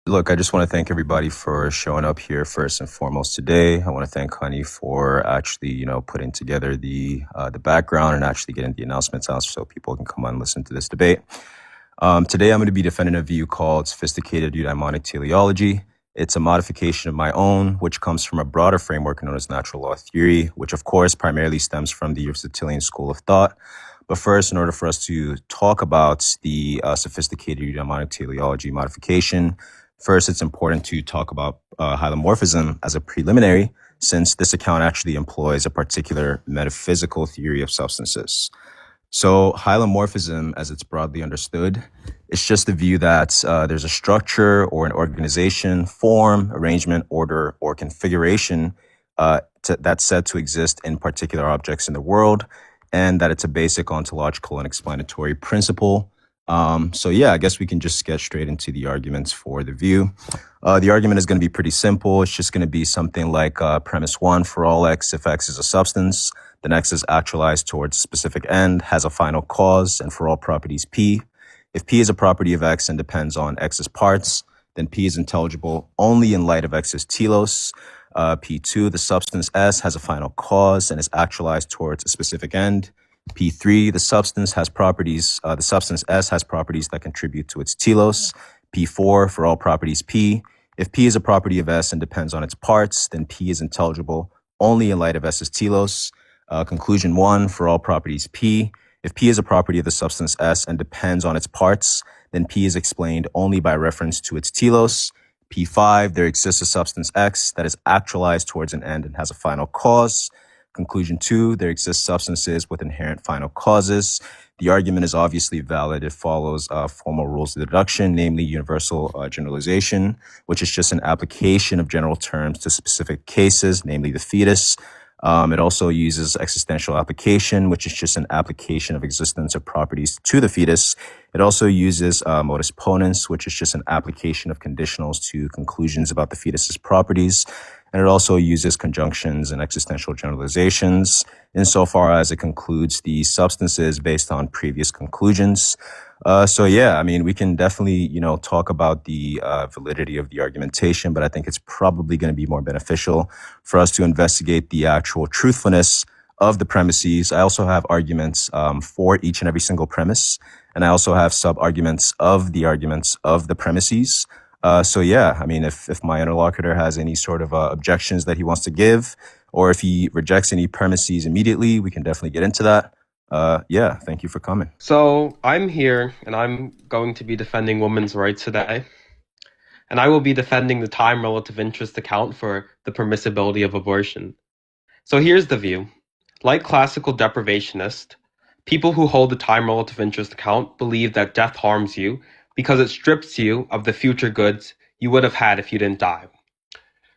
Look, I just want to thank everybody for showing up here first and foremost today. I want to thank Honey for actually, putting together the background and actually getting the announcements out so people can come on and listen to this debate. Today, I'm going to be defending a view called sophisticated eudaimonic teleology. It's a modification of my own, which comes from a broader framework known as natural law theory, which of course primarily stems from the Aristotelian school of thought. But first, in order for us to talk about the sophisticated eudaimonic teleology modification, first, it's important to talk about hylomorphism as a preliminary, since this account actually employs a particular metaphysical theory of substances. So hylomorphism, as it's broadly understood, it's just the view that there's a structure or an organization, form, arrangement, order, or configuration that's said to exist in particular objects in the world, and that it's a basic ontological and explanatory principle. I guess we can just get straight into the arguments for the view. The argument is going to be pretty simple. It's just going to be something like premise one: for all x, if x is a substance, then x is actualized towards a specific end, has a final cause, and for all properties p. If p is a property of x and depends on x's parts, then p is intelligible only in light of x's telos. P2, the substance S has a final cause and is actualized towards a specific end. P3, the substance has properties, the substance S has properties that contribute to its telos. P4, for all properties P. If P is a property of S and depends on its parts, then P is intelligible only in light of S's telos. Conclusion 1, for all properties P. If P is a property of the substance S and depends on its parts, then P is explained only by reference to its telos. P5, there exists a substance X that is actualized towards an end and has a final cause. Conclusion 2, there exist substances with inherent final causes. The argument is obviously valid. It follows formal rules of deduction, namely universal generalization, which is just an application of general terms to specific cases, namely the fetus. It also uses existential application, which is just an application of existence of properties to the fetus. It also uses modus ponens, which is just an application of conditionals to conclusions about the fetus's properties. And it also uses conjunctions and existential generalizations insofar as it concludes the substances based on previous conclusions. We can definitely, talk about the validity of the argumentation, but I think it's probably going to be more beneficial for us to investigate the actual truthfulness of the premises. I also have arguments for each and every single premise, and I also have sub-arguments of the arguments of the premises. If my interlocutor has any sort of objections that he wants to give, or if he rejects any premises immediately, we can definitely get into that. Thank you for coming. So I'm here and I'm going to be defending women's rights today. And I will be defending the time relative interest account for the permissibility of abortion. So here's the view. Like classical deprivationists, people who hold the time relative interest account believe that death harms you because it strips you of the future goods you would have had if you didn't die.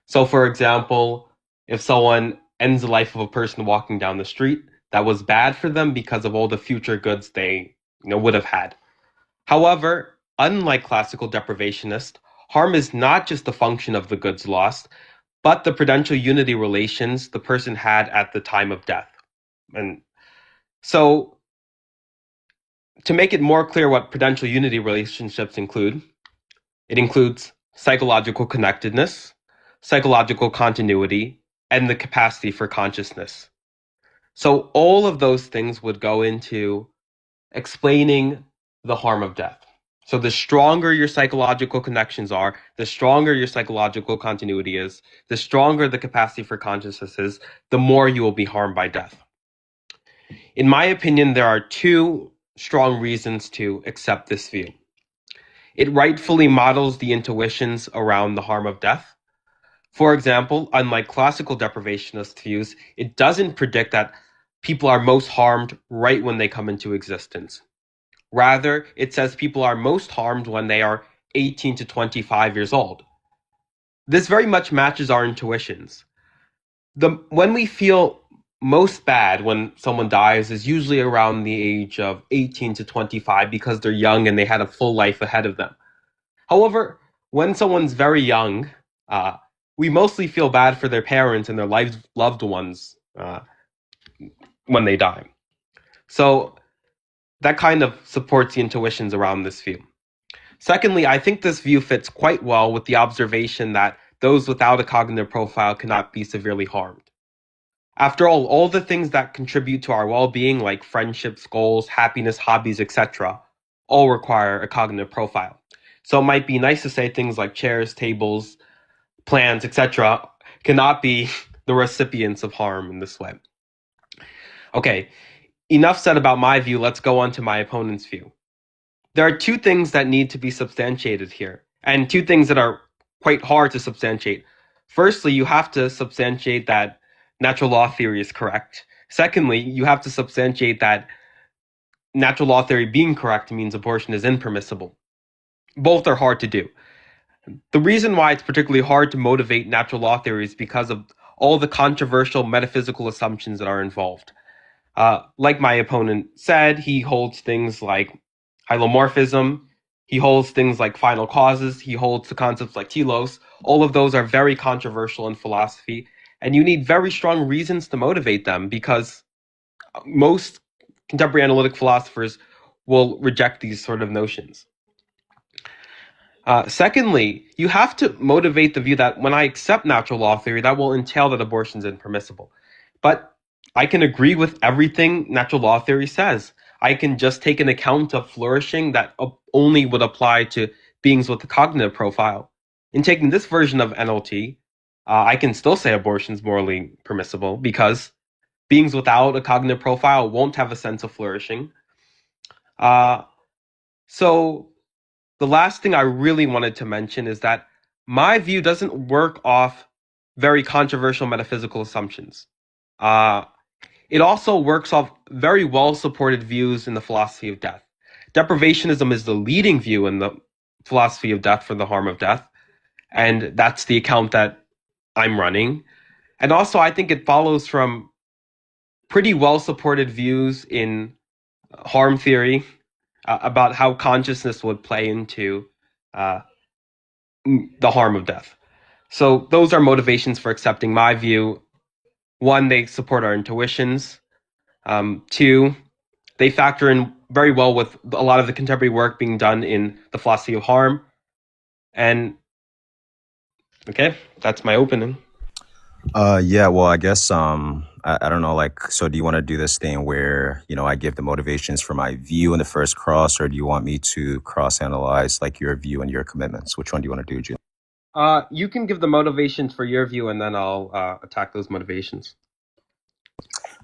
So for example, if someone ends the life of a person walking down the street, that was bad for them because of all the future goods they would have had. However, unlike classical deprivationists, harm is not just a function of the goods lost, but the prudential unity relations the person had at the time of death. And so, to make it more clear what prudential unity relationships include, it includes psychological connectedness, psychological continuity, and the capacity for consciousness. So all of those things would go into explaining the harm of death. So the stronger your psychological connections are, the stronger your psychological continuity is, the stronger the capacity for consciousness is, the more you will be harmed by death. In my opinion, there are two strong reasons to accept this view. It rightfully models the intuitions around the harm of death. For example, unlike classical deprivationist views, it doesn't predict that people are most harmed right when they come into existence. Rather, it says people are most harmed when they are 18 to 25 years old. This very much matches our intuitions. When we feel most bad when someone dies is usually around the age of 18 to 25 because they're young and they had a full life ahead of them. However, when someone's very young, we mostly feel bad for their parents and their loved ones when they die. So that kind of supports the intuitions around this view. Secondly, I think this view fits quite well with the observation that those without a cognitive profile cannot be severely harmed. After all the things that contribute to our well-being, like friendships, goals, happiness, hobbies, etc., all require a cognitive profile. So it might be nice to say things like chairs, tables, plans, etc., cannot be the recipients of harm in this way. Okay, enough said about my view. Let's go on to my opponent's view. There are two things that need to be substantiated here, and two things that are quite hard to substantiate. Firstly, you have to substantiate that natural law theory is correct. Secondly, you have to substantiate that natural law theory being correct means abortion is impermissible. Both are hard to do. The reason why it's particularly hard to motivate natural law theory is because of all the controversial metaphysical assumptions that are involved. Like my opponent said, he holds things like hylomorphism, he holds things like final causes, he holds the concepts like telos. All of those are very controversial in philosophy, and you need very strong reasons to motivate them because most contemporary analytic philosophers will reject these sort of notions. Secondly, you have to motivate the view that when I accept natural law theory, that will entail that abortion is impermissible. But I can agree with everything natural law theory says. I can just take an account of flourishing that only would apply to beings with a cognitive profile. In taking this version of NLT, I can still say abortion is morally permissible because beings without a cognitive profile won't have a sense of flourishing. So the last thing I really wanted to mention is that my view doesn't work off very controversial metaphysical assumptions. It also works off very well-supported views in the philosophy of death. Deprivationism is the leading view in the philosophy of death for the harm of death, and that's the account that I'm running. And also, I think it follows from pretty well-supported views in harm theory about how consciousness would play into the harm of death. So those are motivations for accepting my view. One, they support our intuitions. Two, they factor in very well with a lot of the contemporary work being done in the philosophy of harm. And okay, that's my opening. Yeah, well, I guess I don't know, like, so do you want to do this thing where, I give the motivations for my view in the first cross, or do you want me to cross analyze like your view and your commitments? Which one do you want to do, Julian? You can give the motivations for your view, and then I'll attack those motivations.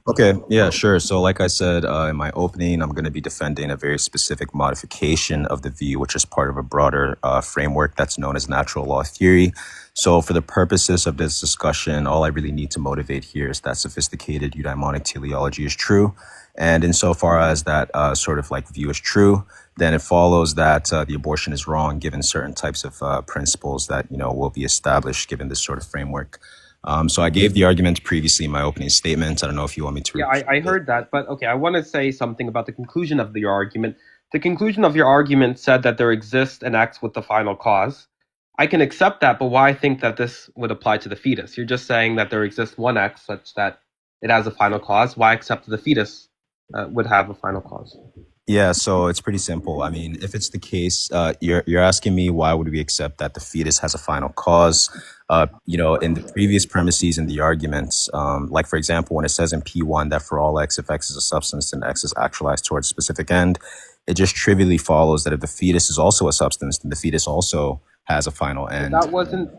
Okay, yeah, sure. So, like I said in my opening, I'm going to be defending a very specific modification of the view, which is part of a broader framework that's known as natural law theory. So, for the purposes of this discussion, all I really need to motivate here is that sophisticated eudaimonic teleology is true. And insofar as that sort of like view is true, then it follows that the abortion is wrong given certain types of principles that, will be established given this sort of framework. So I gave the argument previously in my opening statement. I don't know if you want me to Yeah, repeat I heard that, but okay, I want to say something about the conclusion of your argument. The conclusion of your argument said that there exists an X with the final cause. I can accept that, but why think that this would apply to the fetus? You're just saying that there exists one X such that it has a final cause. Why accept the fetus would have a final cause? Yeah, so it's pretty simple. I mean, if it's the case, you're asking me why would we accept that the fetus has a final cause? In the previous premises in the arguments, like for example, when it says in P1 that for all X, if X is a substance and X is actualized towards a specific end, it just trivially follows that if the fetus is also a substance, then the fetus also has a final end. That wasn't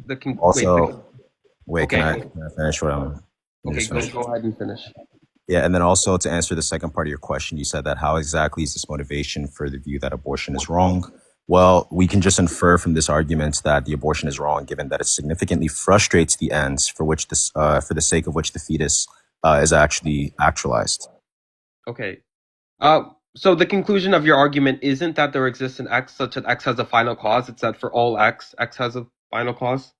the conclusion. Also, wait, okay. can I finish what I'm? Okay, go ahead and finish. Yeah, and then also to answer the second part of your question, you said that how exactly is this motivation for the view that abortion is wrong? Well, we can just infer from this argument that the abortion is wrong, given that it significantly frustrates the ends for which this, for the sake of which the fetus is actually actualized. Okay. So the conclusion of your argument isn't that there exists an X such that X has a final cause. It's that for all X, X has a final cause.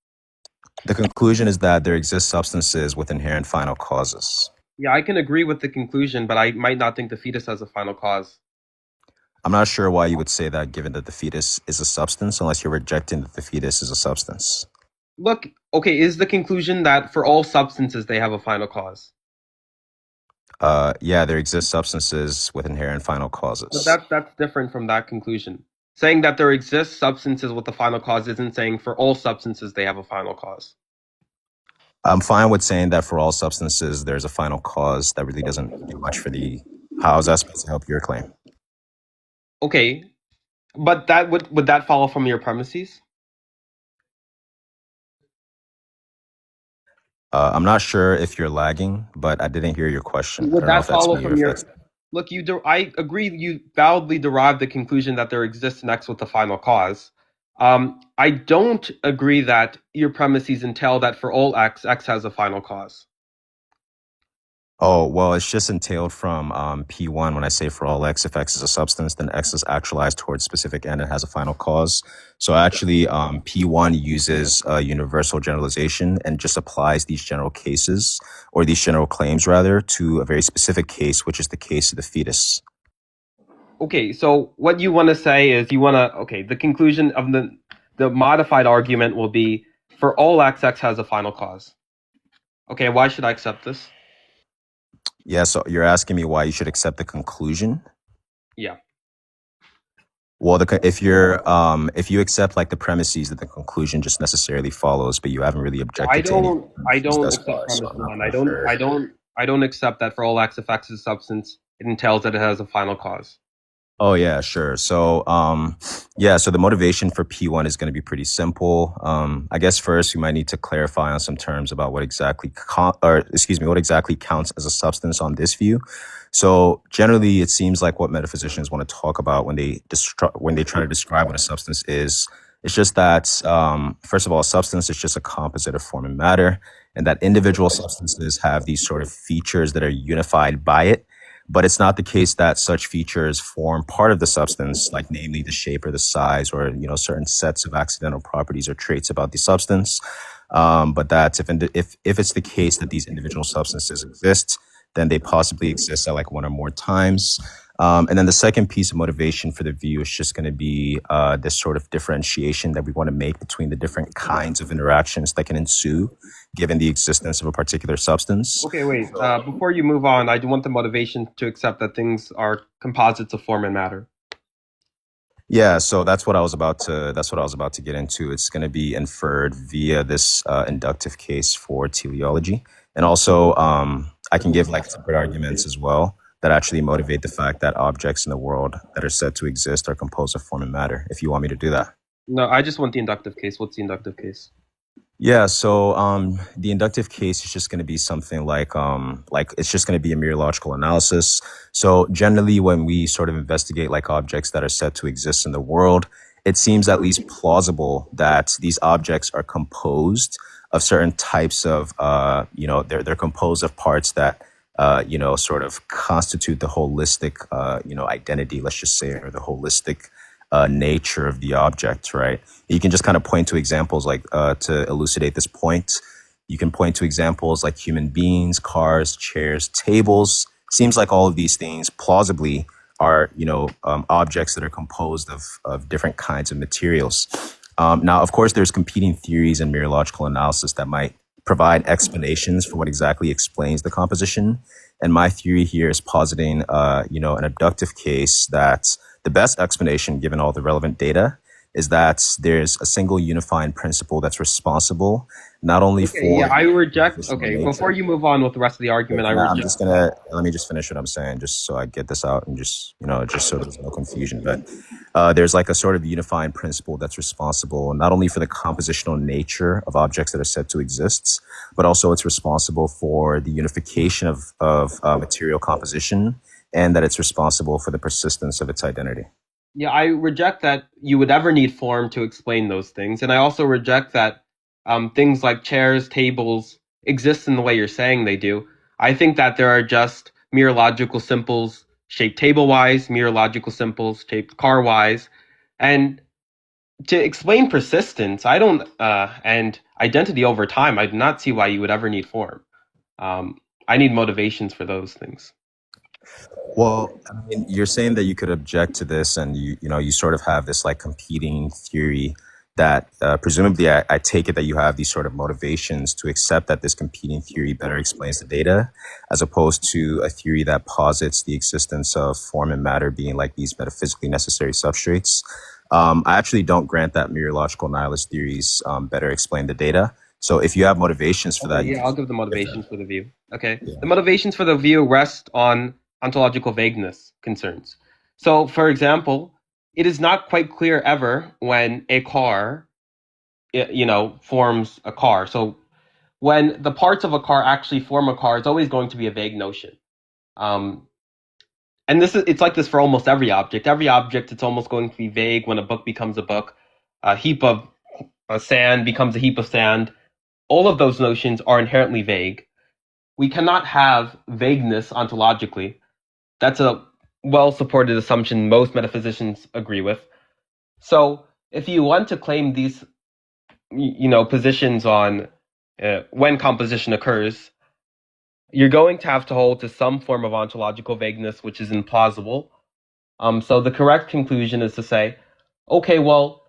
The conclusion is that there exist substances with inherent final causes. Yeah, I can agree with the conclusion, but I might not think the fetus has a final cause. I'm not sure why you would say that, given that the fetus is a substance, unless you're rejecting that the fetus is a substance. Look, okay, is the conclusion that for all substances they have a final cause? Yeah, there exist substances with inherent final causes. But that's different from that conclusion. saying that there exist substances with a final cause isn't saying for all substances they have a final cause. I'm fine with saying that for all substances, there's a final cause. That really doesn't do much for the how is that supposed to help your claim? Okay, but that would that follow from your premises? I'm not sure if you're lagging, but I didn't hear your question. I Would don't know that if that's follow me or from if your that's look? I agree. You validly derived the conclusion that there exists an X with a final cause. I don't agree that your premises entail that for all X, X has a final cause. Oh, well, it's just entailed from P1. When I say for all X, if X is a substance, then X is actualized towards specific end and has a final cause. So actually, P1 uses a universal generalization and just applies these general cases or these general claims rather to a very specific case, which is the case of the fetus. Okay, so what you want to say is you want to okay. The conclusion of the modified argument will be for all X, X has a final cause. Okay, why should I accept this? Yeah, so you're asking me why you should accept the conclusion. Yeah. Well, if you accept like the premises that the conclusion just necessarily follows, but you haven't really I objected to any of the don't I premises don't thus accept far, so premise I'm not one. quite sure. I don't accept that for all X if X is a substance, it entails that it has a final cause. Oh yeah, sure. So yeah, so the motivation for P1 is going to be pretty simple. I guess first we might need to clarify on some terms about what exactly what exactly counts as a substance on this view. So generally, it seems like what metaphysicians want to talk about when they try to describe what a substance is. It's just that first of all, a substance is just a composite of form and matter, and that individual substances have these sort of features that are unified by it, but it's not the case that such features form part of the substance, like namely the shape or the size, or certain sets of accidental properties or traits about the substance. But that if it's the case that these individual substances exist, then they possibly exist at like one or more times. And then the second piece of motivation for the view is just going to be this sort of differentiation that we want to make between the different kinds of interactions that can ensue given the existence of a particular substance. Okay, wait. Before you move on, I do want the motivation to accept that things are composites of form and matter. Yeah, so that's what I was about to get into. It's going to be inferred via this inductive case for teleology, and also I can give like separate arguments as well that actually motivate the fact that objects in the world that are said to exist are composed of form and matter. If you want me to do that. No, I just want the inductive case. What's the inductive case? Yeah, so the inductive case is just going to be something like it's just going to be a mere logical analysis. So generally, when we sort of investigate like objects that are said to exist in the world, it seems at least plausible that these objects are composed of certain types of they're composed of parts that sort of constitute the holistic identity, let's just say, or the holistic nature of the object, right? You can just kind of point to examples like to elucidate this point. You can point to examples like human beings, cars, chairs, tables. Seems like all of these things plausibly are, objects that are composed of different kinds of materials. Now, of course, there's competing theories and mere logical analysis that might provide explanations for what exactly explains the composition. And my theory here is positing, an abductive case that the best explanation, given all the relevant data, is that there's a single unifying principle that's responsible not only Okay, yeah, for I the reject. compositional Okay, before nature. you move on with the rest of the argument, I I'm reject. just gonna let me just finish what I'm saying, just so I get this out, and just so there's no confusion. But there's like a sort of unifying principle that's responsible not only for the compositional nature of objects that are said to exist, but also it's responsible for the unification of material composition, and that it's responsible for the persistence of its identity. Yeah, I reject that you would ever need form to explain those things, and I also reject that things like chairs, tables exist in the way you're saying they do. I think that there are just mere logical simples shaped table-wise, mere logical simples shaped car-wise, and to explain persistence, I don't and identity over time, I do not see why you would ever need form. Um, I need motivations for those things. Well, I mean, you're saying that you could object to this, and you sort of have this like competing theory that presumably I take it that you have these sort of motivations to accept that this competing theory better explains the data, as opposed to a theory that posits the existence of form and matter being like these metaphysically necessary substrates. I actually don't grant that meteorological nihilist theories better explain the data. So if you have motivations for Okay, that, you yeah, can I'll give the give them. motivations for the view. Okay. Yeah. The motivations for the view rest on ontological vagueness concerns. So, for example, it is not quite clear ever when a car, forms a car. So, when the parts of a car actually form a car, it's always going to be a vague notion. Um, and it's like this for almost every object. Every object, it's almost going to be vague when a book becomes a book. A heap of sand becomes a heap of sand. All of those notions are inherently vague. We cannot have vagueness ontologically. That's a well supported assumption most metaphysicians agree with. So if you want to claim these positions on when composition occurs, you're going to have to hold to some form of ontological vagueness, which is implausible. So the correct conclusion is to say, okay, well,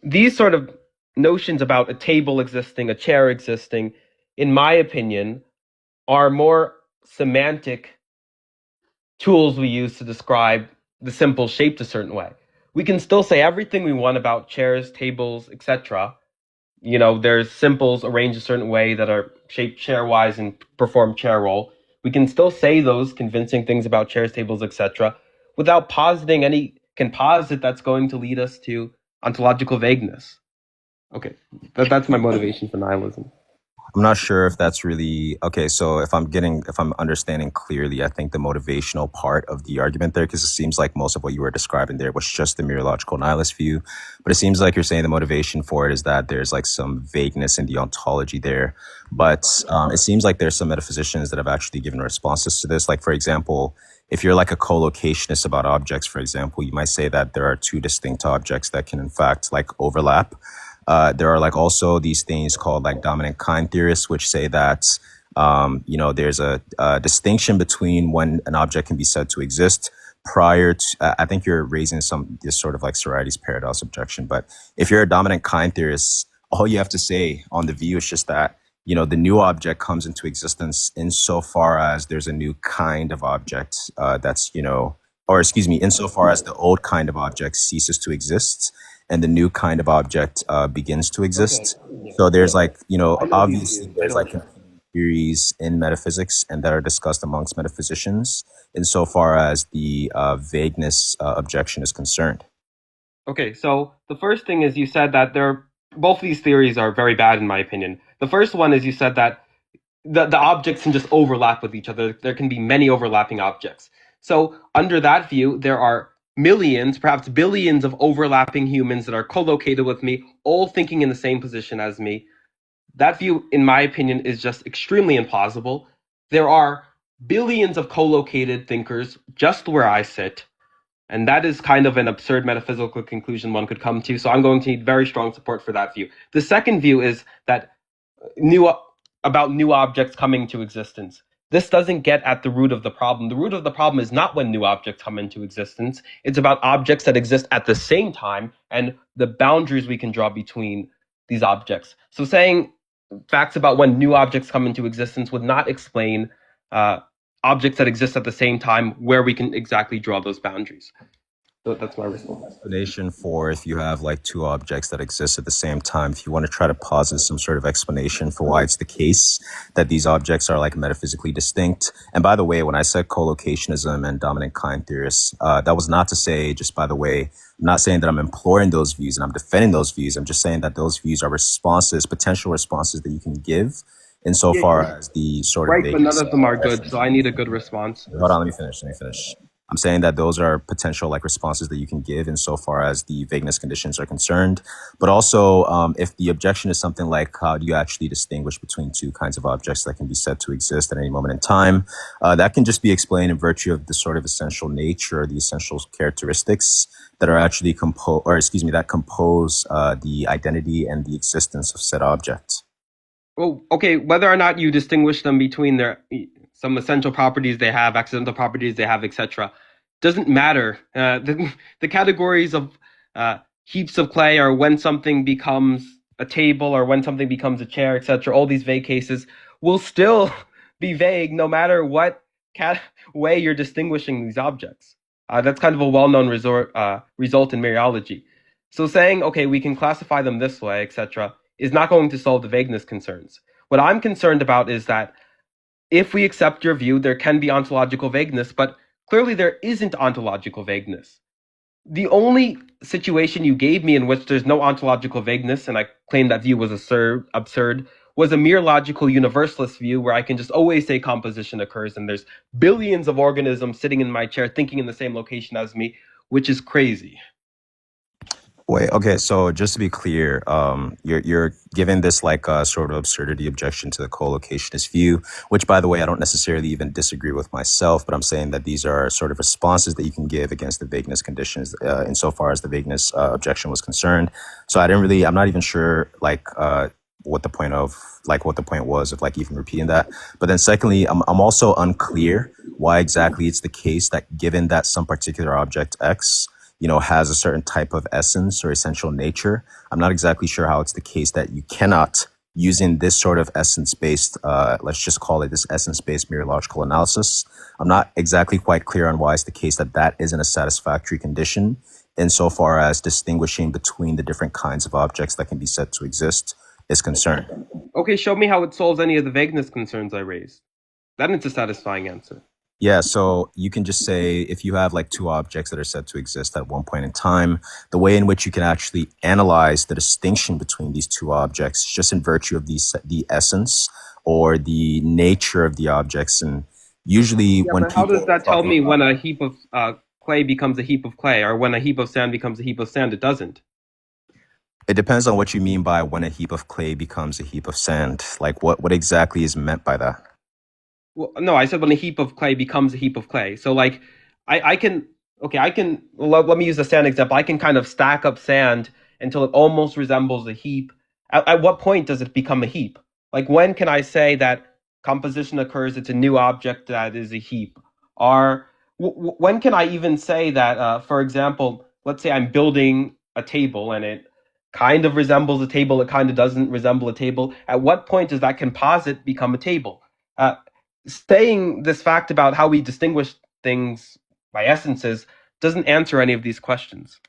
these sort of notions about a table existing, a chair existing, in my opinion, are more semantic tools we use to describe the simple shaped a certain way. We can still say everything we want about chairs, tables, etc. There's symbols arranged a certain way that are shaped chair-wise and perform chair role. We can still say those convincing things about chairs, tables, etc. without positing any composite that's going to lead us to ontological vagueness. Okay, that's my motivation for nihilism. I'm not sure if that's really okay. So if I'm understanding clearly, I think the motivational part of the argument there, because it seems like most of what you were describing there was just the mereological nihilist view, but it seems like you're saying the motivation for it is that there's like some vagueness in the ontology there. But it seems like there's some metaphysicians that have actually given responses to this. Like, for example, if you're like a collocationist about objects, for example, you might say that there are two distinct objects that can in fact like overlap. There are like also these things called like dominant kind theorists, which say that there's a distinction between when an object can be said to exist prior to. I think you're raising this sort of like Sorites paradox objection, but if you're a dominant kind theorist, all you have to say on the view is just that the new object comes into existence insofar as there's a new kind of object that's or excuse me, insofar as the old kind of object ceases to exist and the new kind of object begins to Okay. exist. Yeah. So there's like, I know these obviously views. I there's know. like competing theories in metaphysics and that are discussed amongst metaphysicians insofar as the vagueness objection is concerned. Okay, so the first thing is you said that both of these theories are very bad in my opinion. The first one is you said that the objects can just overlap with each other. There can be many overlapping objects. So under that view, there are millions, perhaps billions of overlapping humans that are co-located with me, all thinking in the same position as me. That view, in my opinion, is just extremely implausible. There are billions of co-located thinkers just where I sit. And that is kind of an absurd metaphysical conclusion one could come to. So I'm going to need very strong support for that view. The second view is that new about new objects coming to existence. This doesn't get at the root of the problem. The root of the problem is not when new objects come into existence. It's about objects that exist at the same time and the boundaries we can draw between these objects. So saying facts about when new objects come into existence would not explain objects that exist at the same time where we can exactly draw those boundaries. So that's my response. Explanation for if you have like two objects that exist at the same time, if you want to try to posit some sort of explanation for why it's the case that these objects are like metaphysically distinct. And by the way, when I said collocationism and dominant kind theorists, that was not to say, just by the way, I'm not saying that I'm imploring those views and I'm defending those views. I'm just saying that those views are potential responses that you can give Yeah, insofar as the sort of right, but none vagueness of them are good. objection. So I need a good response. Hold on, let me finish. I'm saying that those are potential like responses that you can give insofar as the vagueness conditions are concerned. But also, if the objection is something like how do you actually distinguish between two kinds of objects that can be said to exist at any moment in time, that can just be explained in virtue of the sort of essential nature, or the essential characteristics that are actually that compose the identity and the existence of said object. Well, okay, whether or not you distinguish them between their some essential properties they have, accidental properties they have, etc., doesn't matter. The categories of heaps of clay are when something becomes a table or when something becomes a chair, etc. All these vague cases will still be vague no matter what way you're distinguishing these objects. That's kind of a well-known result in mereology. So saying, okay, we can classify them this way, etc., is not going to solve the vagueness concerns. What I'm concerned about is that if we accept your view, there can be ontological vagueness, but clearly there isn't ontological vagueness. The only situation you gave me in which there's no ontological vagueness, and I claim that view was absurd, was a mere logical universalist view where I can just always say composition occurs and there's billions of organisms sitting in my chair thinking in the same location as me, which is crazy. Wait, okay, so just to be clear, you're giving this like a sort of absurdity objection to the co-locationist view, which by the way, I don't necessarily even disagree with myself, but I'm saying that these are sort of responses that you can give against the vagueness conditions, insofar as the vagueness objection was concerned. So I'm not even sure what the point was of like even repeating that. But then secondly, I'm also unclear why exactly it's the case that given that some particular object X has a certain type of essence or essential nature. I'm not exactly sure how it's the case that you cannot, using this sort of essence-based, let's just call it this essence-based mereological analysis. I'm not exactly quite clear on why it's the case that that isn't a satisfactory condition insofar as distinguishing between the different kinds of objects that can be said to exist is concerned. Okay, show me how it solves any of the vagueness concerns I raised. That is a satisfying answer. Yeah, so you can just say if you have like two objects that are said to exist at one point in time, the way in which you can actually analyze the distinction between these two objects is just in virtue of the essence or the nature of the objects. And usually Yeah, when but how people does that are tell talking me about, when a heap of clay becomes a heap of clay, or when a heap of sand becomes a heap of sand? It doesn't. it depends on what you mean by when a heap of clay becomes a heap of sand. Like what exactly is meant by that? Well, no, I said when a heap of clay becomes a heap of clay. So like, I can okay, I can let me use the sand example. I can kind of stack up sand until it almost resembles a heap. At what point does it become a heap? Like when can I say that composition occurs? It's a new object that is a heap. Or when can I even say that? For example, let's say I'm building a table and it kind of resembles a table. It kind of doesn't resemble a table. At what point does that composite become a table? Uh, Saying this fact about how we distinguish things by essences doesn't answer any of these questions.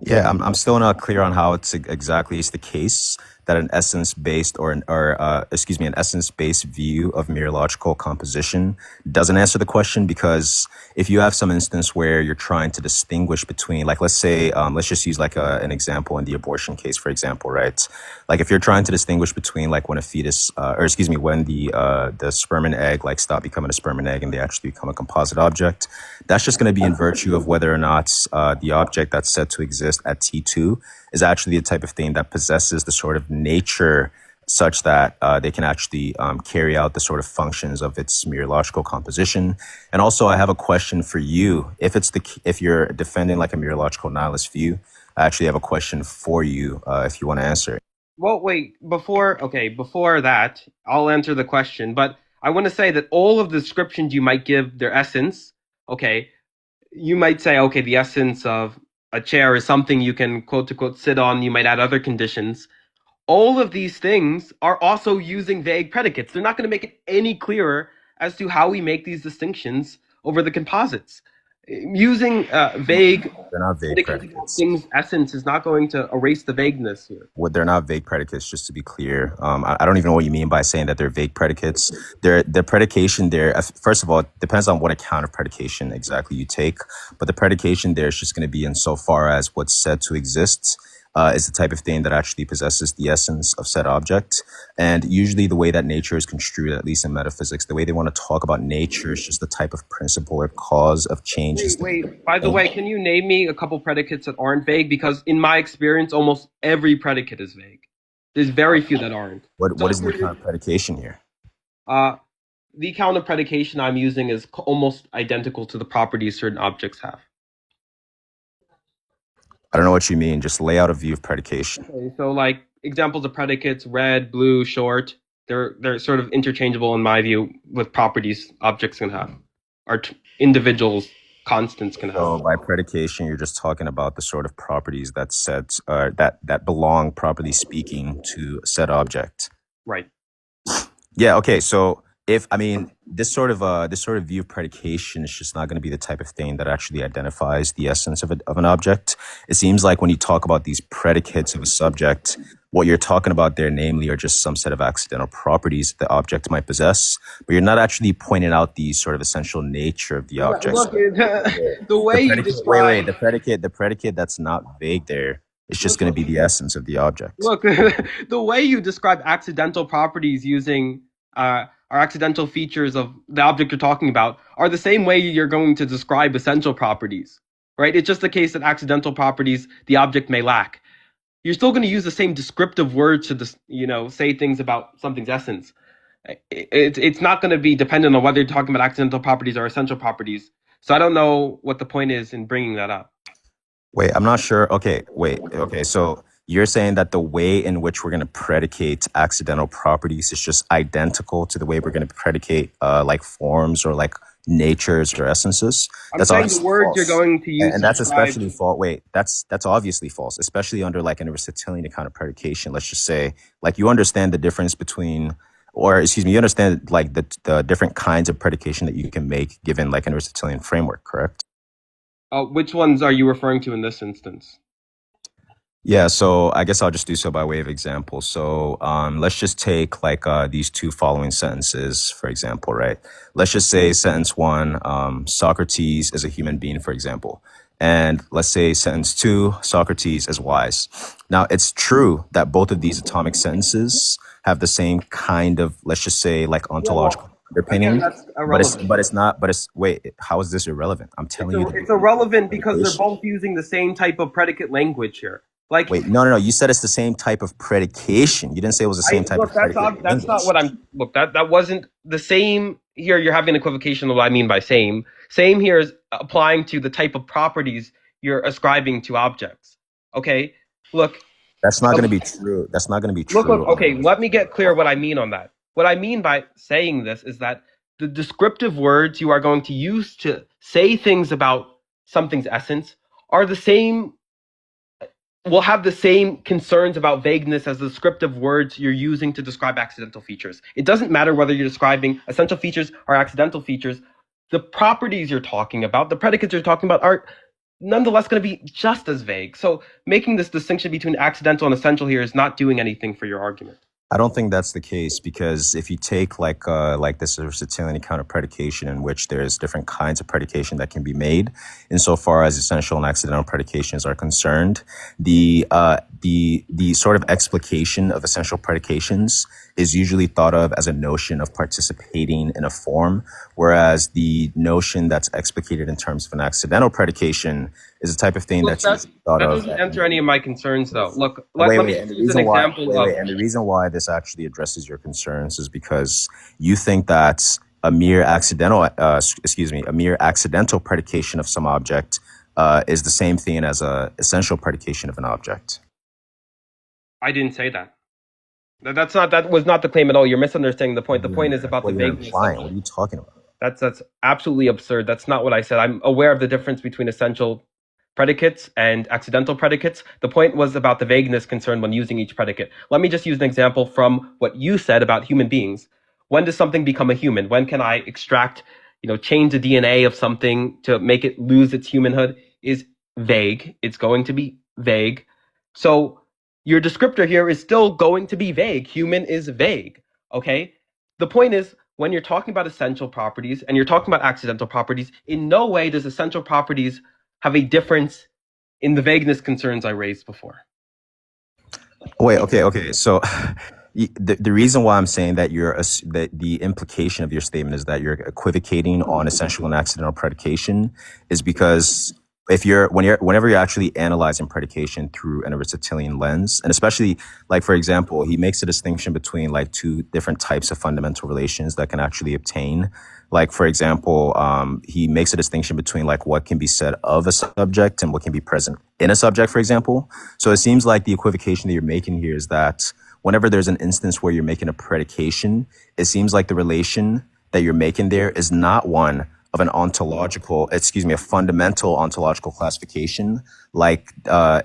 Yeah, I'm still not clear on how it's exactly is the case that an essence-based an essence-based view of mereological composition doesn't answer the question, because if you have some instance where you're trying to distinguish between, like, let's say, let's just use like an example in the abortion case, for example, right? Like if you're trying to distinguish between like when a fetus, when the sperm and egg like stop becoming a sperm and egg and they actually become a composite object, that's just going to be in virtue of whether or not the object that's said to exist at T2 is actually the type of thing that possesses the sort of nature such that they can actually carry out the sort of functions of its mereological composition. And also, I have a question for you. If you're defending like a mereological nihilist view, I actually have a question for you if you want to answer it. Well, wait, before that, I'll answer the question, but I want to say that all of the descriptions you might give their essence, okay, you might say, okay, the essence of a chair is something you can quote unquote sit on, you might add other conditions. All of these things are also using vague predicates. They're not going to make it any clearer as to how we make these distinctions over the composites. Using vague They're not vague predicates about predicates. things' essence is not going to erase the vagueness here. They're not vague predicates, just to be clear. I don't even know what you mean by saying that they're vague predicates. The predication there, first of all, it depends on what account of predication exactly you take. But the predication there is just going to be insofar as what's said to exist is the type of thing that actually possesses the essence of said object. And usually the way that nature is construed, at least in metaphysics, the way they want to talk about nature is just the type of principle or cause of changes. Wait. By the way, can you name me a couple predicates that aren't vague? Because in my experience, almost every predicate is vague. There's very few that aren't. What is the account of predication here? Uh, the account of predication I'm using is almost identical to the properties certain objects have. I don't know what you mean. Just lay out a view of predication. Okay, so like examples of predicates, red, blue, short, they're sort of interchangeable in my view with properties objects can have, or individuals constants can have. So by predication, you're just talking about the sort of properties that belong, properly speaking, to said object. Right. Yeah. Okay. So if I mean this sort of view of predication is just not going to be the type of thing that actually identifies the essence of an object. It seems like when you talk about these predicates of a subject, what you're talking about there, namely, are just some set of accidental properties that the object might possess, but you're not actually pointing out the sort of essential nature of the object. Look, So the the way you predicate, wait, describe. the predicate that's not vague there. It's just Look, going to look, be the essence of the object. look. The way you describe accidental properties using or accidental features of the object you're talking about are the same way you're going to describe essential properties, right? It's just the case that accidental properties the object may lack. You're still going to use the same descriptive words to say things about something's essence. It's not going to be dependent on whether you're talking about accidental properties or essential properties. So I don't know what the point is in bringing that up. Wait, I'm not sure. Okay, wait. Okay, so you're saying that the way in which we're going to predicate accidental properties is just identical to the way we're going to predicate like forms or like natures or essences. I'm That's saying the obviously words you're false. going to use And to that's describe. especially false. Wait, that's obviously false, especially under like an Aristotelian account of predication. Let's just say, like, you understand the difference between, or excuse me, you understand like the different kinds of predication that you can make given like an Aristotelian framework, correct? Which ones are you referring to in this instance? Yeah, so I guess I'll just do so by way of example. So let's just take like these two following sentences, for example, right? Let's just say sentence one, Socrates is a human being, for example. And let's say sentence two, Socrates is wise. Now, it's true that both of these atomic sentences have the same kind of, let's just say, like Yeah, ontological well, again, underpinning, that's irrelevant. but it's, wait, how is this irrelevant? I'm telling you that It's irrelevant because they're predication. both using the same type of predicate language here. Like, Wait, no. You said it's the same type of predication. You didn't say it was the same type of predicate that's not language. what I'm. Look, that wasn't the same. Here, you're having an equivocation of what I mean by same. Same here is applying to the type of properties you're ascribing to objects. Okay, look, That's not going to um, be true. That's not going to be look. true. Okay, let me get clear what I mean on that. What I mean by saying this is that the descriptive words you are going to use to say things about something's essence are the same will have the same concerns about vagueness as the descriptive words you're using to describe accidental features. It doesn't matter whether you're describing essential features or accidental features. The properties you're talking about, the predicates you're talking about, are nonetheless going to be just as vague. So making this distinction between accidental and essential here is not doing anything for your argument. I don't think that's the case because if you take like this Aristotelian account of predication in which there's different kinds of predication that can be made, insofar as essential and accidental predications are concerned, the sort of explication of essential predications is usually thought of as a notion of participating in a form, whereas the notion that's explicated in terms of an accidental predication is the type of thing Look, that's usually thought that of. doesn't answer any of my concerns, though. Look, let me And the use an reason why, example of. and the reason why this actually addresses your concerns is because you think that a mere accidental, a mere accidental predication of some object is the same thing as a essential predication of an object. I didn't say that. That was not the claim at all. You're misunderstanding the point. The point is That's about the what you're vagueness of implying. What are you talking about? That's absolutely absurd. That's not what I said. I'm aware of the difference between essential predicates and accidental predicates. The point was about the vagueness concerned when using each predicate. Let me just use an example from what you said about human beings. When does something become a human? When can I extract, change the DNA of something to make it lose its humanhood? Is vague. It's going to be vague. So your descriptor here is still going to be vague. Human is vague. Okay? The point is, when you're talking about essential properties and you're talking about accidental properties, in no way does essential properties have a difference in the vagueness concerns I raised before. Wait, okay. So the reason why I'm saying that that the implication of your statement is that you're equivocating on essential and accidental predication is because whenever you're actually analyzing predication through an Aristotelian lens, and especially like, for example, he makes a distinction between like two different types of fundamental relations that can actually obtain. Like, for example, he makes a distinction between like what can be said of a subject and what can be present in a subject, for example. So it seems like the equivocation that you're making here is that whenever there's an instance where you're making a predication, it seems like the relation that you're making there is not one of a fundamental ontological classification, like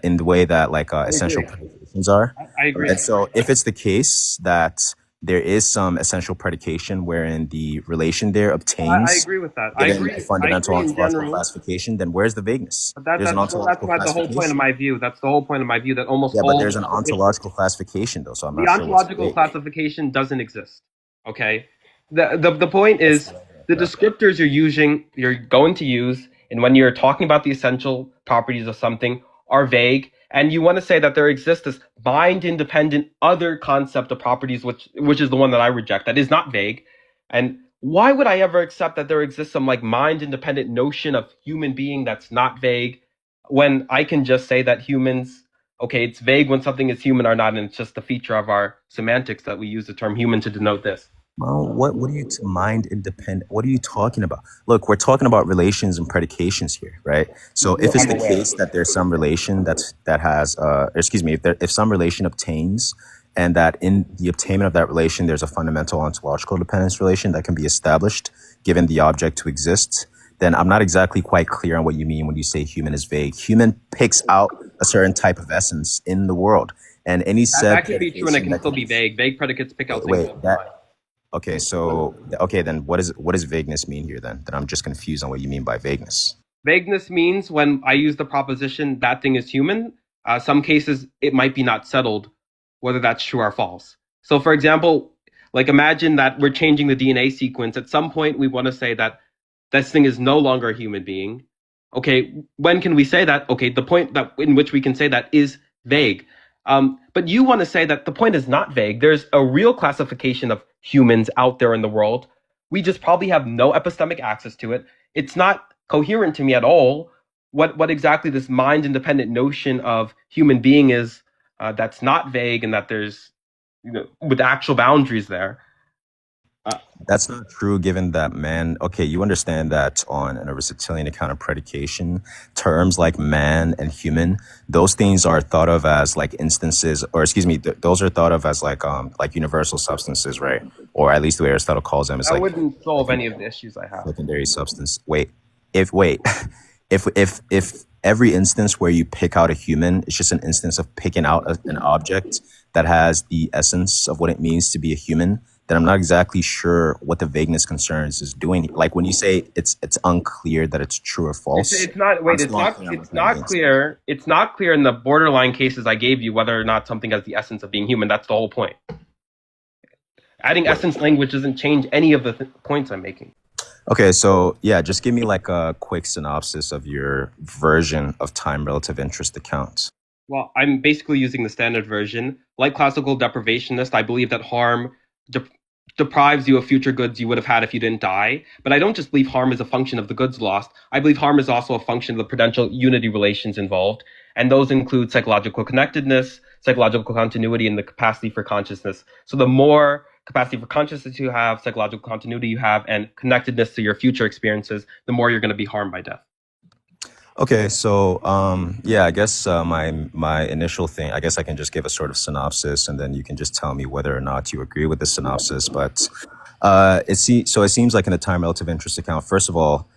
in the way that like essential predications are. I agree. And so if it's the case that there is some essential predication wherein the relation there I obtains agree with that. given a I fundamental agree in ontological general. classification, then where's the vagueness? But There's an that's ontological my the whole point of classification. my view. That's the whole point of my view that almost Yeah, but all there's an ontological classification though, so I'm the not sure what's ontological vague. classification doesn't exist. Okay, the point What's is the argument the for that? descriptors you're going to use, and when you're talking about the essential properties of something, are vague, and you want to say that there exists this mind independent other concept of properties, which is the one that I reject. That is not vague, and why would I ever accept that there exists some like mind independent notion of human being that's not vague, when I can just say that humans, okay, it's vague when something is human or not, and it's just a feature of our semantics that we use the term human to denote this. Well, what are you mind independent? What are you talking about? Look, we're talking about relations and predications here, right? So if it's I'm the aware. case that there's some relation that has, excuse me, if some relation obtains, and that in the obtainment of that relation, there's a fundamental ontological dependence relation that can be established given the object to exist, then I'm not exactly quite clear on what you mean when you say human is vague. Human picks out a certain type of essence in the world, and any That said could be true, and it predication can that still can be vague. Vague predicates pick out things. wait that okay, so okay, then what does vagueness mean here then? Then I'm just confused on what you mean by vagueness. Vagueness means when I use the proposition that thing is human, some cases it might be not settled whether that's true or false. So, for example, like imagine that we're changing the DNA sequence. At some point, we want to say that this thing is no longer a human being. Okay, when can we say that? Okay, the point that in which we can say that is vague. But you want to say that the point is not vague. There's a real classification of humans out there in the world. We just probably have no epistemic access to it. It's not coherent to me at all what exactly this mind independent notion of human being is, that's not vague and that there's, with actual boundaries there. Uh, That's not true given that man, okay, you understand that on an Aristotelian account of predication, terms like man and human, those things are thought of as like instances, or excuse me, those are thought of as like universal substances, right? Or at least the way Aristotle calls them is that like wouldn't solve any of the issues I have. secondary substance. Wait, if every instance where you pick out a human, it's just an instance of picking out an object that has the essence of what it means to be a human, then I'm not exactly sure what the vagueness concerns is doing. Like when you say it's unclear that it's true or false, It's not. I'm Wait. still unclear on what It's that not means. clear. It's not clear in the borderline cases I gave you whether or not something has the essence of being human. That's the whole point. Adding Wait. essence language doesn't change any of the points I'm making. Okay, so yeah, just give me like a quick synopsis of your version of time relative interest account. Well, I'm basically using the standard version. Like classical deprivationist, I believe that harm de- deprives you of future goods you would have had if you didn't die. But I don't just believe harm is a function of the goods lost. I believe harm is also a function of the prudential unity relations involved. And those include psychological connectedness, psychological continuity, and the capacity for consciousness. So the more capacity for consciousness you have, psychological continuity you have, and connectedness to your future experiences, the more you're going to be harmed by death. Okay, so yeah, I guess my initial thing, I guess I can just give a sort of synopsis, and then you can just tell me whether or not you agree with the synopsis. But it seems like in the time relative interest account, first of all,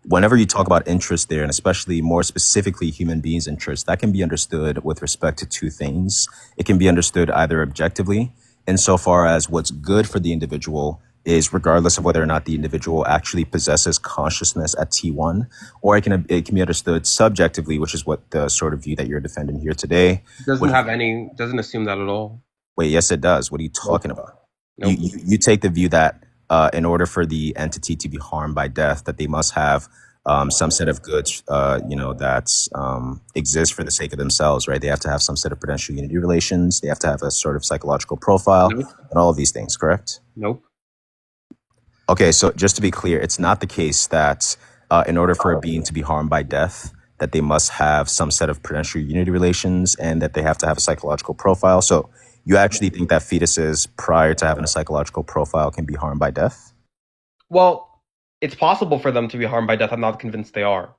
whenever you talk about interest there, and especially more specifically human beings' interest, that can be understood with respect to two things. It can be understood either objectively, insofar as what's good for the individual is regardless of whether or not the individual actually possesses consciousness at T1, or it can be understood subjectively, which is what the sort of view that you're defending here today. Doesn't Which, have any, doesn't assume that at all. wait, yes, it does. What are you Nope. talking about? Nope. You take the view that in order for the entity to be harmed by death, that they must have some set of goods, that exist for the sake of themselves, right? They have to have some set of prudential unity relations. They have to have a sort of psychological profile, Nope. and all of these things, correct? Nope. Okay, so just to be clear, it's not the case that in order for a being to be harmed by death, that they must have some set of prudential unity relations and that they have to have a psychological profile. So you actually think that fetuses prior to having a psychological profile can be harmed by death? Well, it's possible for them to be harmed by death. I'm not convinced they are.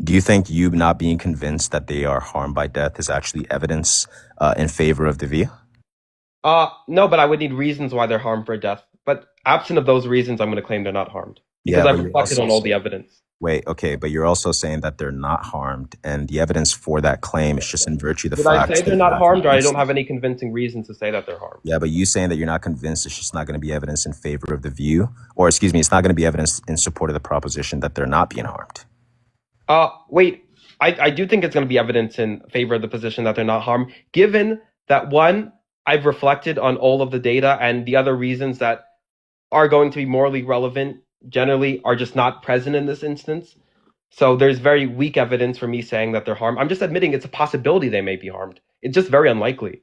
Do you think you not being convinced that they are harmed by death is actually evidence in favor of the view? No, but I would need reasons why they're harmed for death. But absent of those reasons, I'm going to claim they're not harmed. because Yeah, but I've you're reflected also on all the evidence. wait, okay, but you're also saying that they're not harmed, and the evidence for that claim is just in virtue of the Did I say facts that they're you're not not harmed, or I don't convinced. have any convincing reason to say that they're harmed? Yeah, but you saying that you're not convinced, it's just not going to be evidence in favor of the view, or excuse me, it's not going to be evidence in support of the proposition that they're not being harmed. Wait, I do think it's going to be evidence in favor of the position that they're not harmed, given that one, I've reflected on all of the data, and the other reasons that are going to be morally relevant generally are just not present in this instance. So there's very weak evidence for me saying that they're harmed. I'm just admitting it's a possibility they may be harmed. It's just very unlikely.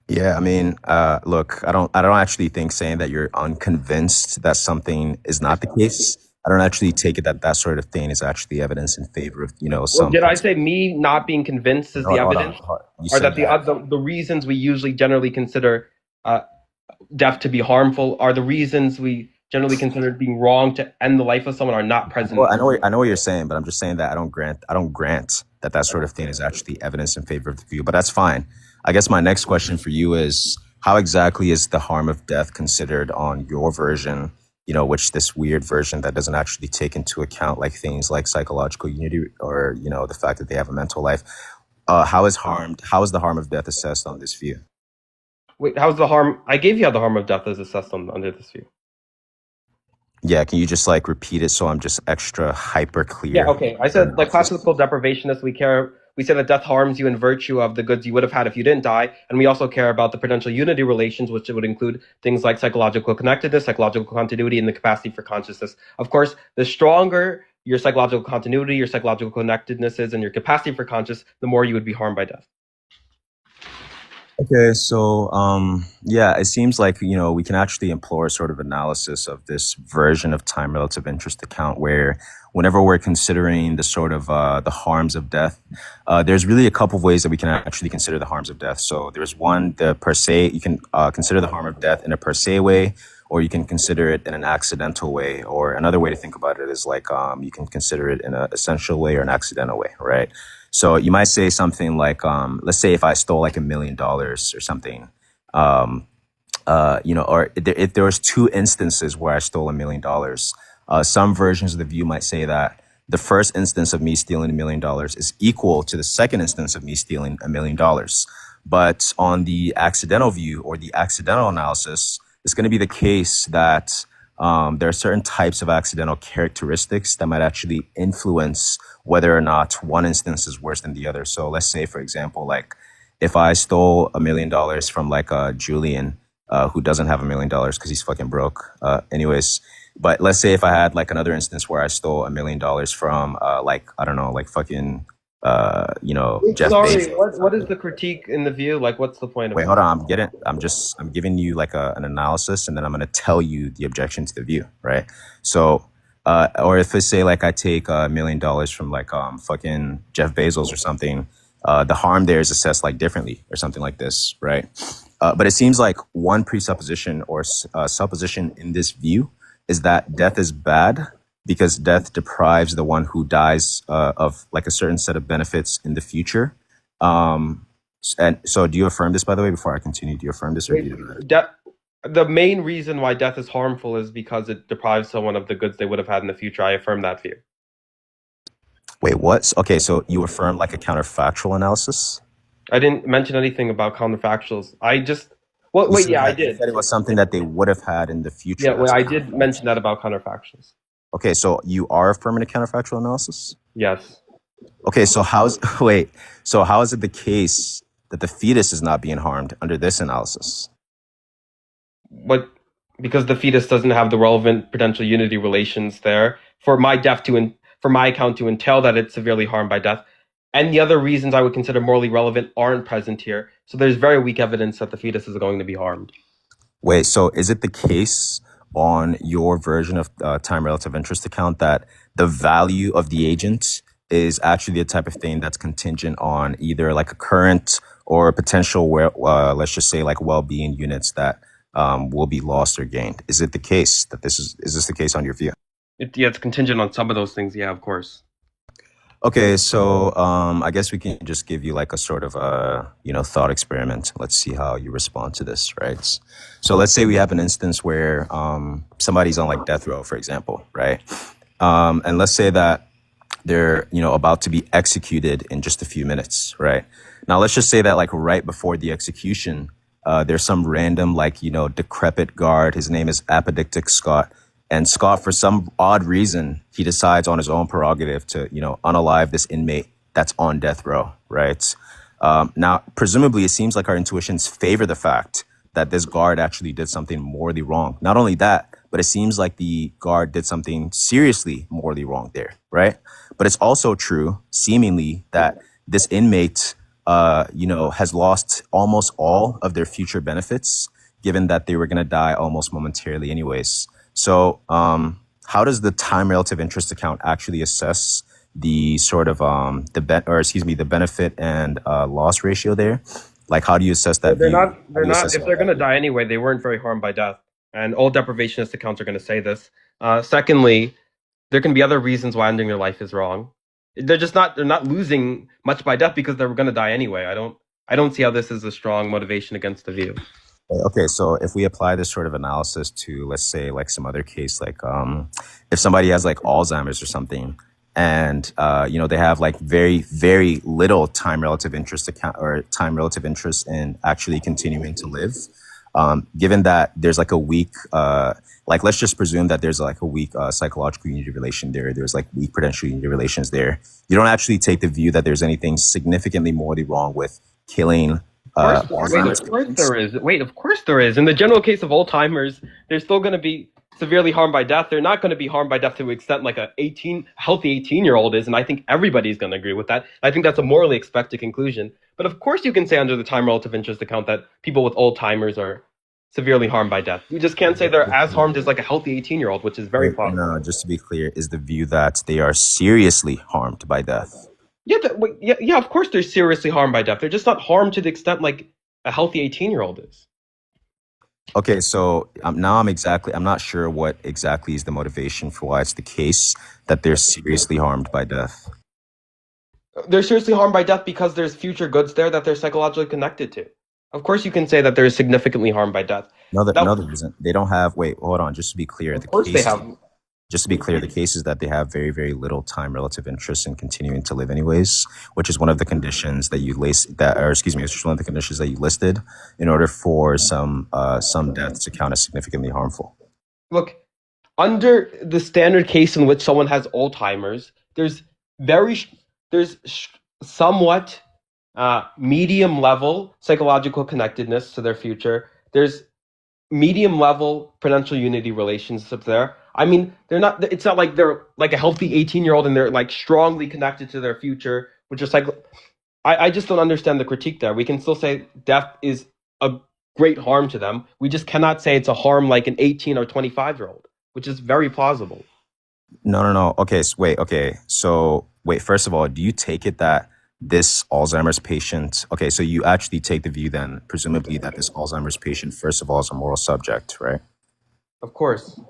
Yeah, I mean, look, I don't actually think saying that you're unconvinced that something is not the case. I don't actually take it that that sort of thing is actually evidence in favor of, Well, some did I principle. say me not being convinced is the Hold on, evidence, hold on. You or said that that. the reasons we usually generally consider uh, death to be harmful are the reasons we generally consider being wrong to end the life of someone are not present. I know what you're saying, but I'm just saying that I don't grant that that sort of thing is actually evidence in favor of the view. But that's fine. I guess my next question for you is, how exactly is the harm of death considered on your version? Which this weird version that doesn't actually take into account like things like psychological unity or the fact that they have a mental life. How is the harm of death assessed on this view? Wait, how's the harm? I gave you how the harm of death is assessed under this view. Yeah, can you just like repeat it so I'm just extra hyper Yeah, clear? okay. I said like classical deprivationists, we say that death harms you in virtue of the goods you would have had if you didn't die, and we also care about the potential unity relations, which would include things like psychological connectedness, psychological continuity, and the capacity for consciousness. Of course, the stronger your psychological continuity, your psychological connectedness is, and your capacity for conscious, the more you would be harmed by death. Okay, so yeah, it seems like we can actually employ a sort of analysis of this version of time relative interest account where whenever we're considering the sort of the harms of death, there's really a couple of ways that we can actually consider the harms of death. So there's one, the per se, you can consider the harm of death in a per se way, or you can consider it in an accidental way, or another way to think about it is like you can consider it in an essential way or an accidental way, right? So you might say something like, let's say if I stole like $1 million or something, or if there was two instances where I stole $1 million, some versions of the view might say that the first instance of me stealing $1 million is equal to the second instance of me stealing $1 million. But on the accidental view or the accidental analysis, it's going to be the case that there are certain types of accidental characteristics that might actually influence whether or not one instance is worse than the other. So let's say, for example, like if I stole $1 million from like Julian, who doesn't have $1 million because he's fucking broke. Anyways, but let's say if I had like another instance where I stole $1 million from like I don't know, like fucking Jeff Sorry, Bezos. what is the critique in the view? Like, what's the point of Wait, it? hold on. I'm giving you like an analysis, and then I'm going to tell you the objection to the view, right? So, or if I say like I take $1 million from like fucking Jeff Bezos or something, the harm there is assessed like differently or something like this, right? But it seems like one presupposition or supposition in this view is that death is bad because death deprives the one who dies of like a certain set of benefits in the future. And so, do you affirm this, by the way, before I continue? Do you affirm this or do you deny it? The main reason why death is harmful is because it deprives someone of the goods they would have had in the future. I affirm that view. Wait, what? Okay, so you affirm like a counterfactual analysis? I didn't mention anything about counterfactuals. Well, You wait, said yeah, I that you did. said it was something that they would have had in the Yeah, future. wait, That's a I did counterfact. mention that about counterfactuals. Okay, so you are affirming a counterfactual analysis? Yes. Okay, so wait, so how is it the case that the fetus is not being harmed under this analysis? But because the fetus doesn't have the relevant potential unity relations there for my for my account to entail that it's severely harmed by death, and the other reasons I would consider morally relevant aren't present here. So there's very weak evidence that the fetus is going to be harmed. Wait, so is it the case on your version of time relative interest account that the value of the agent is actually the type of thing that's contingent on either like a current or a potential where, let's just say like well-being units that will be lost or gained? Is it the case that is this the case on your view? Yeah, it's contingent on some of those things. Yeah, of course. Okay, so I guess we can just give you like a sort of thought experiment. Let's see how you respond to this, right? So let's say we have an instance where somebody's on like death row, for example, right? And let's say that they're about to be executed in just a few minutes, right? Now let's just say that like right before the execution, there's some random like decrepit guard. His name is Apodictic Scott, and Scott, for some odd reason, he decides on his own prerogative to unalive this inmate that's on death row, right? Now presumably it seems like our intuitions favor the fact that this guard actually did something morally wrong. Not only that, but it seems like the guard did something seriously morally wrong there, right? But it's also true, seemingly, that this inmate, has lost almost all of their future benefits, given that they were going to die almost momentarily, anyways. So, how does the time relative interest account actually assess the sort of the benefit and loss ratio there? Like, how do you assess that They're view? not. How They're do you not. assess If all they're going that? to die anyway, they weren't very harmed by death. And all deprivationist accounts are going to say this. Secondly, there can be other reasons why ending their life is wrong. They're just not. They're not losing much by death because they were going to die anyway. I don't. I don't see how this is a strong motivation against the view. Okay, so if we apply this sort of analysis to, let's say, like some other case, like if somebody has like Alzheimer's or something, and they have like very, very little time relative interest account or time relative interest in actually continuing to live, given that there's like a weak, like let's just presume that there's like a weak psychological unity relation there. There's like weak prudential unity relations there. You don't actually take the view that there's anything significantly morally wrong with killing Alzheimer's Of course patients. there is. Wait, of course there is. In the general case of Alzheimer's, they're still going to be severely harmed by death. They're not going to be harmed by death to the extent like a healthy 18-year-old is, and I think everybody's going to agree with that. I think that's a morally expected conclusion. But of course, you can say under the time relative interest account that people with Alzheimer's are severely harmed by death. You just can't say they're as harmed as like a healthy 18-year-old, which is very Wait, plausible. no, just to be clear, is the view that they are seriously harmed by death? Yeah, yeah. Of course, they're seriously harmed by death. They're just not harmed to the extent like a healthy 18-year-old is. Okay, so now I'm not sure what exactly is the motivation for why it's the case that they're seriously harmed by death. They're seriously harmed by death because there's future goods there that they're psychologically connected to. Of course, you can say that they're significantly harmed by death. That, No, there isn't. They don't have, wait, hold on, just to be clear, of course, they have. the case is that they have very, very little time relative interest in continuing to live anyways, which is one of the conditions that which is one of the conditions that you listed in order for some deaths to count as significantly harmful. Look, under the standard case in which someone has Alzheimer's, very, there's somewhat medium level psychological connectedness to their future. There's medium level prudential unity relationships there. I mean, they're not. It's not like they're like a healthy 18-year-old and they're like strongly connected to their future, which is like. I just don't understand the critique there. We can still say death is a great harm to them. We just cannot say it's a harm like an 18 or 25-year-old, which is very plausible. No, no, no. Okay, wait. Okay, so wait. First of all, do you take it that this Alzheimer's patient? Okay, so you actually take the view then, presumably, that this Alzheimer's patient, first of all, is a moral subject, right? Of course.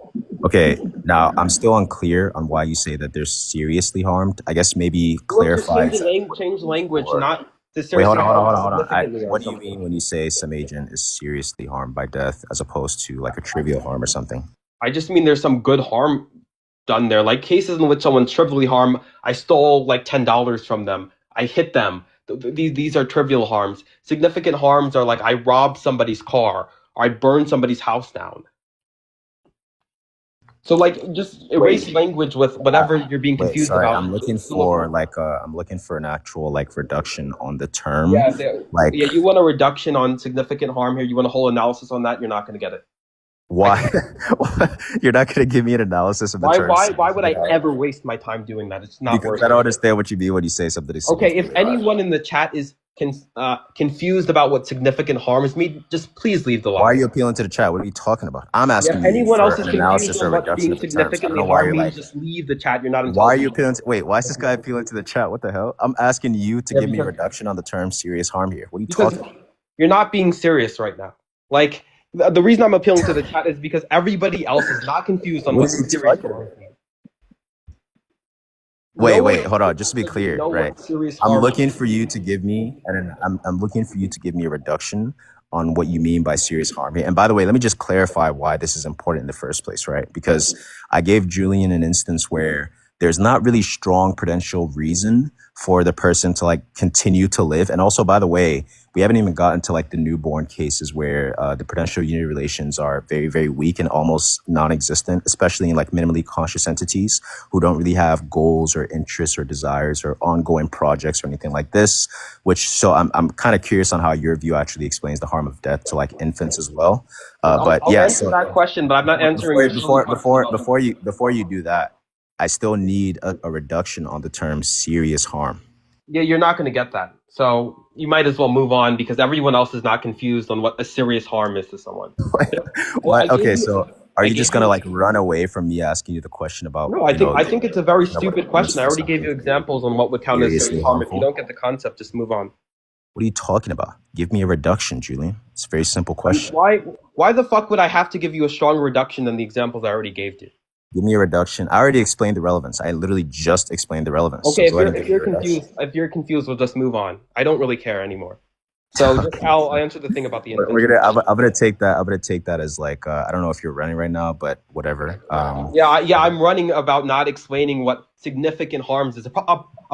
Okay. Now, I'm still unclear on why you say that they're seriously harmed. I guess maybe Look, to clarify exactly what change you mean language, for. not to Wait, hold seriously on, hold on, harm hold on, hold on. significantly or What do you something. mean when you say some agent is seriously harmed by death as opposed to like a trivial harm or something? I just mean there's some good harm done there. Like cases in which someone's trivially harmed, I stole like $10 from them, I hit them. These are trivial harms. Significant harms are like I robbed somebody's car or I burned somebody's house down. So like just erase Wait, language with whatever you're being wait, confused sorry. about. I'm looking It's still a for harm. like I'm looking for an actual like reduction on the term. Yeah, Like yeah. You want a reduction on significant harm here. You want a whole analysis on that. You're not going to get it. I why can't. you're not going to give me an analysis of the Why? term Why would seriously I harmed? ever waste my time doing that? It's not Because worth I don't it. understand what you mean when you say something is Okay, if significantly harmed. anyone in the chat is confused about what significant harm is, me just please leave the Why are line. you appealing to the chat? What are you talking about? I'm Yeah, if asking you anyone for else is an confused analysis or on what reduction being of the terms. I don't significantly know why harm you're means, like, just leave the chat. You're not why are you intelligent. appealing to, wait, why is this guy appealing to the chat? What the hell? I'm asking you to Yeah, give me a because reduction on the term serious harm here. What are you because talking about? you're not being serious right now. Like the reason I'm appealing to the chat is because everybody else is not confused on What what are you serious talking harm about? means. No one Hold on. Just to be doesn't clear, know right? what serious I'm harm looking for you is. to give me, and I'm looking for you to give me a reduction on what you mean by serious harm. And by the way, let me just clarify why this is important in the first place, right? Because I gave Julian an instance where there's not really strong prudential reason for the person to like continue to live. And also, by the way, we haven't even gotten to like the newborn cases where the prudential unity relations are very, very weak and almost non-existent, especially in like minimally conscious entities who don't really have goals or interests or desires or ongoing projects or anything like this. Which so I'm kind of curious on how your view actually explains the harm of death to like infants as well. But I'll yeah, answer so that question, but I'm not answering your silly question about. before you do that, I still need a reduction on the term serious harm. Yeah, you're not going to get that. So you might as well move on because everyone else is not confused on what a serious harm is to someone. What? Okay, so are I you gave just gonna you. like run away from me asking you the question about No, I think it's a very stupid question. I already gave something you examples on what would count as seriously serious harm. If you harmful? don't get the concept, just move on. What are you talking about? Give me a reduction, Julian. It's a very simple question. Why the fuck would I have to give you a stronger reduction than the examples I already gave you? Give me a reduction. I already explained the relevance. I literally just explained the relevance. So Okay, go ahead and give me a reduction. if you're confused, we'll just move on. I don't really care anymore. So just Okay. I'll answer the thing about the infants. We're gonna. I'm gonna take that. I'm gonna take that as like. I don't know if you're running right now, but whatever. I'm running about not explaining what significant harms is.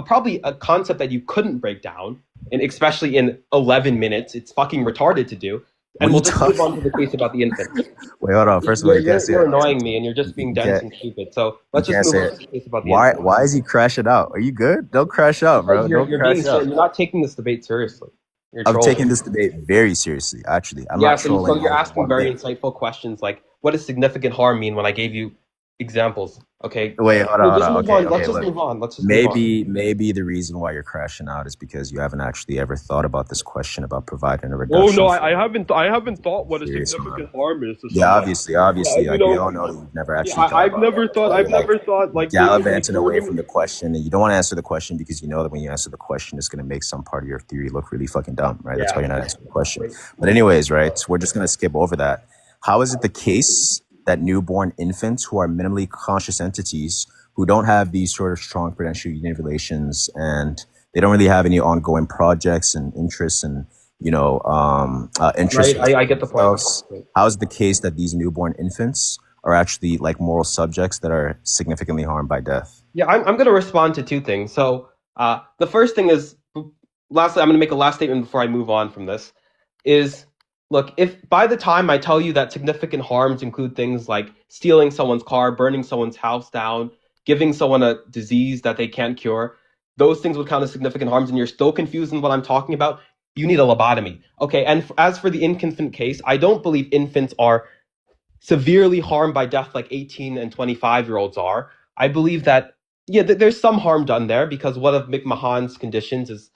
Probably a concept that you couldn't break down, and especially in 11 minutes. It's fucking retarded to do. What And are you we'll just move talking? on to the case about the infants. Wait, hold on. First of all, you can't say You're that. annoying me, and you're just being You dense can't. and stupid. So You let's just can't move say on it. to the case about the Why? infants. Why is he crashing out? Are you good? Don't crash out, Because bro. Don't crash out. you're not taking this debate seriously. You're I'm taking trolling. this debate very seriously. Actually, I'm Yeah, not so trolling you're like asking one very bit. insightful questions like, what does significant harm mean when I gave you examples? Okay, Wait, hold on, we'll hold just on. move Okay, on. Let's okay. just Look, move on. Let's just move on. maybe the reason why you're crashing out is because you haven't actually ever thought about this question about providing a Oh no, reduction for I haven't thought what a serious harm. significant harm is to Yeah, someone. Yeah, obviously, like we all know that you've never actually thought about it. That's why I've you're like never thought like gallivanting away learning. from the question, and you don't want to answer the question because you know that when you answer the question, it's going to make some part of your theory look really fucking dumb, right? That's Yeah. why you're not answering the question. Wait. But anyways, right? We're just going to skip over that. How is it the case that newborn infants who are minimally conscious entities who don't have these sort of strong prudential union relations and they don't really have any ongoing projects and interests and interests Right, for I get the point. themselves? How is it the case that these newborn infants are actually like moral subjects that are significantly harmed by death? Yeah, I'm going to respond to two things. So the first thing is, lastly, I'm going to make a last statement before I move on from this. Is look, if by the time I tell you that significant harms include things like stealing someone's car, burning someone's house down, giving someone a disease that they can't cure, those things would count as significant harms, and you're still confused in what I'm talking about, you need a lobotomy. Okay, and as for the infant case, I don't believe infants are severely harmed by death like 18 and 25-year-olds are. I believe that, yeah, there's some harm done there because one of McMahon's conditions is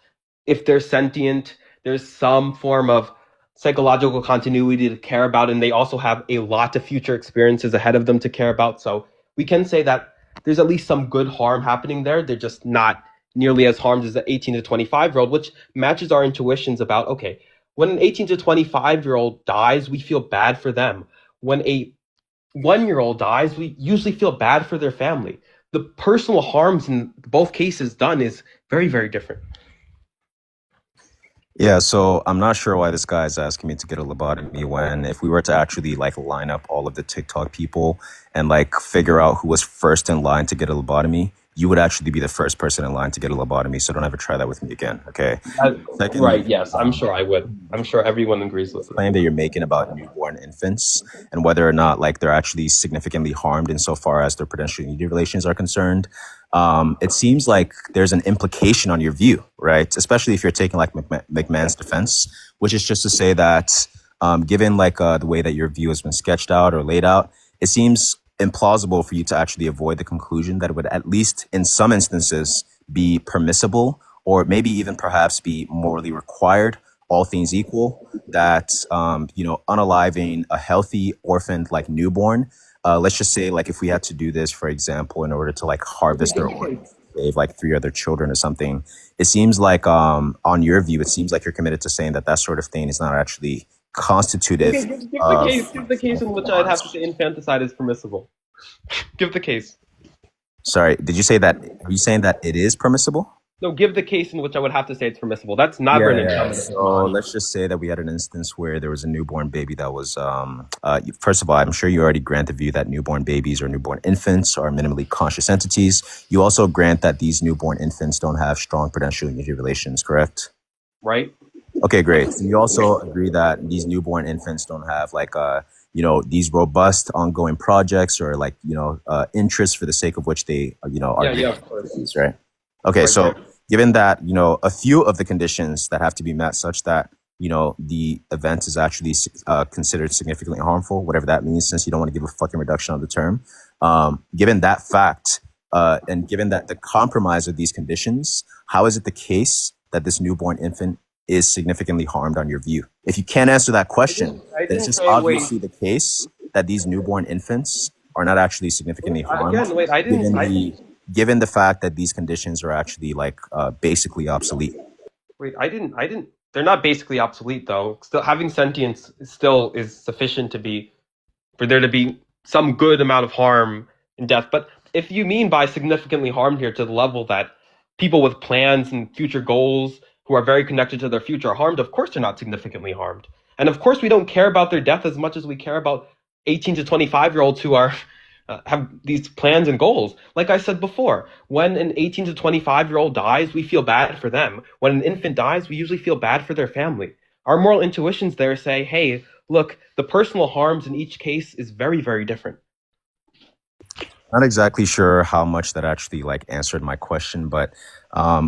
if they're sentient, there's some form of psychological continuity to care about, and they also have a lot of future experiences ahead of them to care about. So we can say that there's at least some good harm happening there. They're just not nearly as harmed as the 18 to 25-year-old, which matches our intuitions about, okay, when an 18 to 25-year-old dies, we feel bad for them. When a 1-year-old dies, we usually feel bad for their family. The personal harms in both cases done is very, very different. Yeah, so I'm not sure why this guy is asking me to get a lobotomy when if we were to actually like line up all of the TikTok people and like figure out who was first in line to get a lobotomy, you would actually be the first person in line to get a lobotomy. So don't ever try that with me again, okay? Right, Secondly, yes, I'm sure I would. I'm sure everyone agrees with you. claim that you're making about newborn infants and whether or not like they're actually significantly harmed insofar as their prudential unity relations are concerned. It seems like there's an implication on your view, right? Especially if you're taking like McMahon's defense, which is just to say that given like the way that your view has been sketched out or laid out, it seems implausible for you to actually avoid the conclusion that it would at least in some instances be permissible or maybe even perhaps be morally required, all things equal, that unaliving a healthy orphaned like newborn, let's just say like if we had to do this, for example, in order to like harvest their organs, save like 3 other children or something, it seems like on your view, it seems like you're committed to saying that that sort of thing is not actually constitutive Okay, of give the case in which significant I'd have to harms. say infanticide is permissible. Give the case. Sorry, did you say that? Are you saying that it is permissible? No, give the case in which I would have to say it's permissible. That's never an incumbent of So mine. let's just say that we had an instance where there was a newborn baby that was, first of all, I'm sure you already grant the view that newborn babies or newborn infants are minimally conscious entities. You also grant that these newborn infants don't have strong prudential unity relations, correct? Right? Okay, great. So you also agree that these newborn infants don't have like these robust ongoing projects or like interests for the sake of which they are Yeah, doing yeah, of course. activities, right? Okay, Right, so right. given that a few of the conditions that have to be met such that the event is actually considered significantly harmful, whatever that means, since you don't want to give a fucking reduction on the term. Given that fact, and given that the compromise of these conditions, how is it the case that this newborn infant is significantly harmed on your view? If you can't answer that question, I then it's didn't just say wait. obviously the case that these newborn infants are not actually significantly harmed, Again, wait. given the fact that these conditions are actually like basically obsolete. Wait. I didn't. They're not basically obsolete though. Still, having sentience still is sufficient to be for there to be some good amount of harm and death. But if you mean by significantly harmed here to the level that people with plans and future goals who are very connected to their future are harmed, of course they're not significantly harmed. And of course we don't care about their death as much as we care about 18 to 25-year-olds who are have these plans and goals. Like I said before, when an 18 to 25-year-old dies, we feel bad for them. When an infant dies, we usually feel bad for their family. Our moral intuitions there say, hey, look, the personal harms in each case is very, very different. Not exactly sure how much that actually like answered my question, but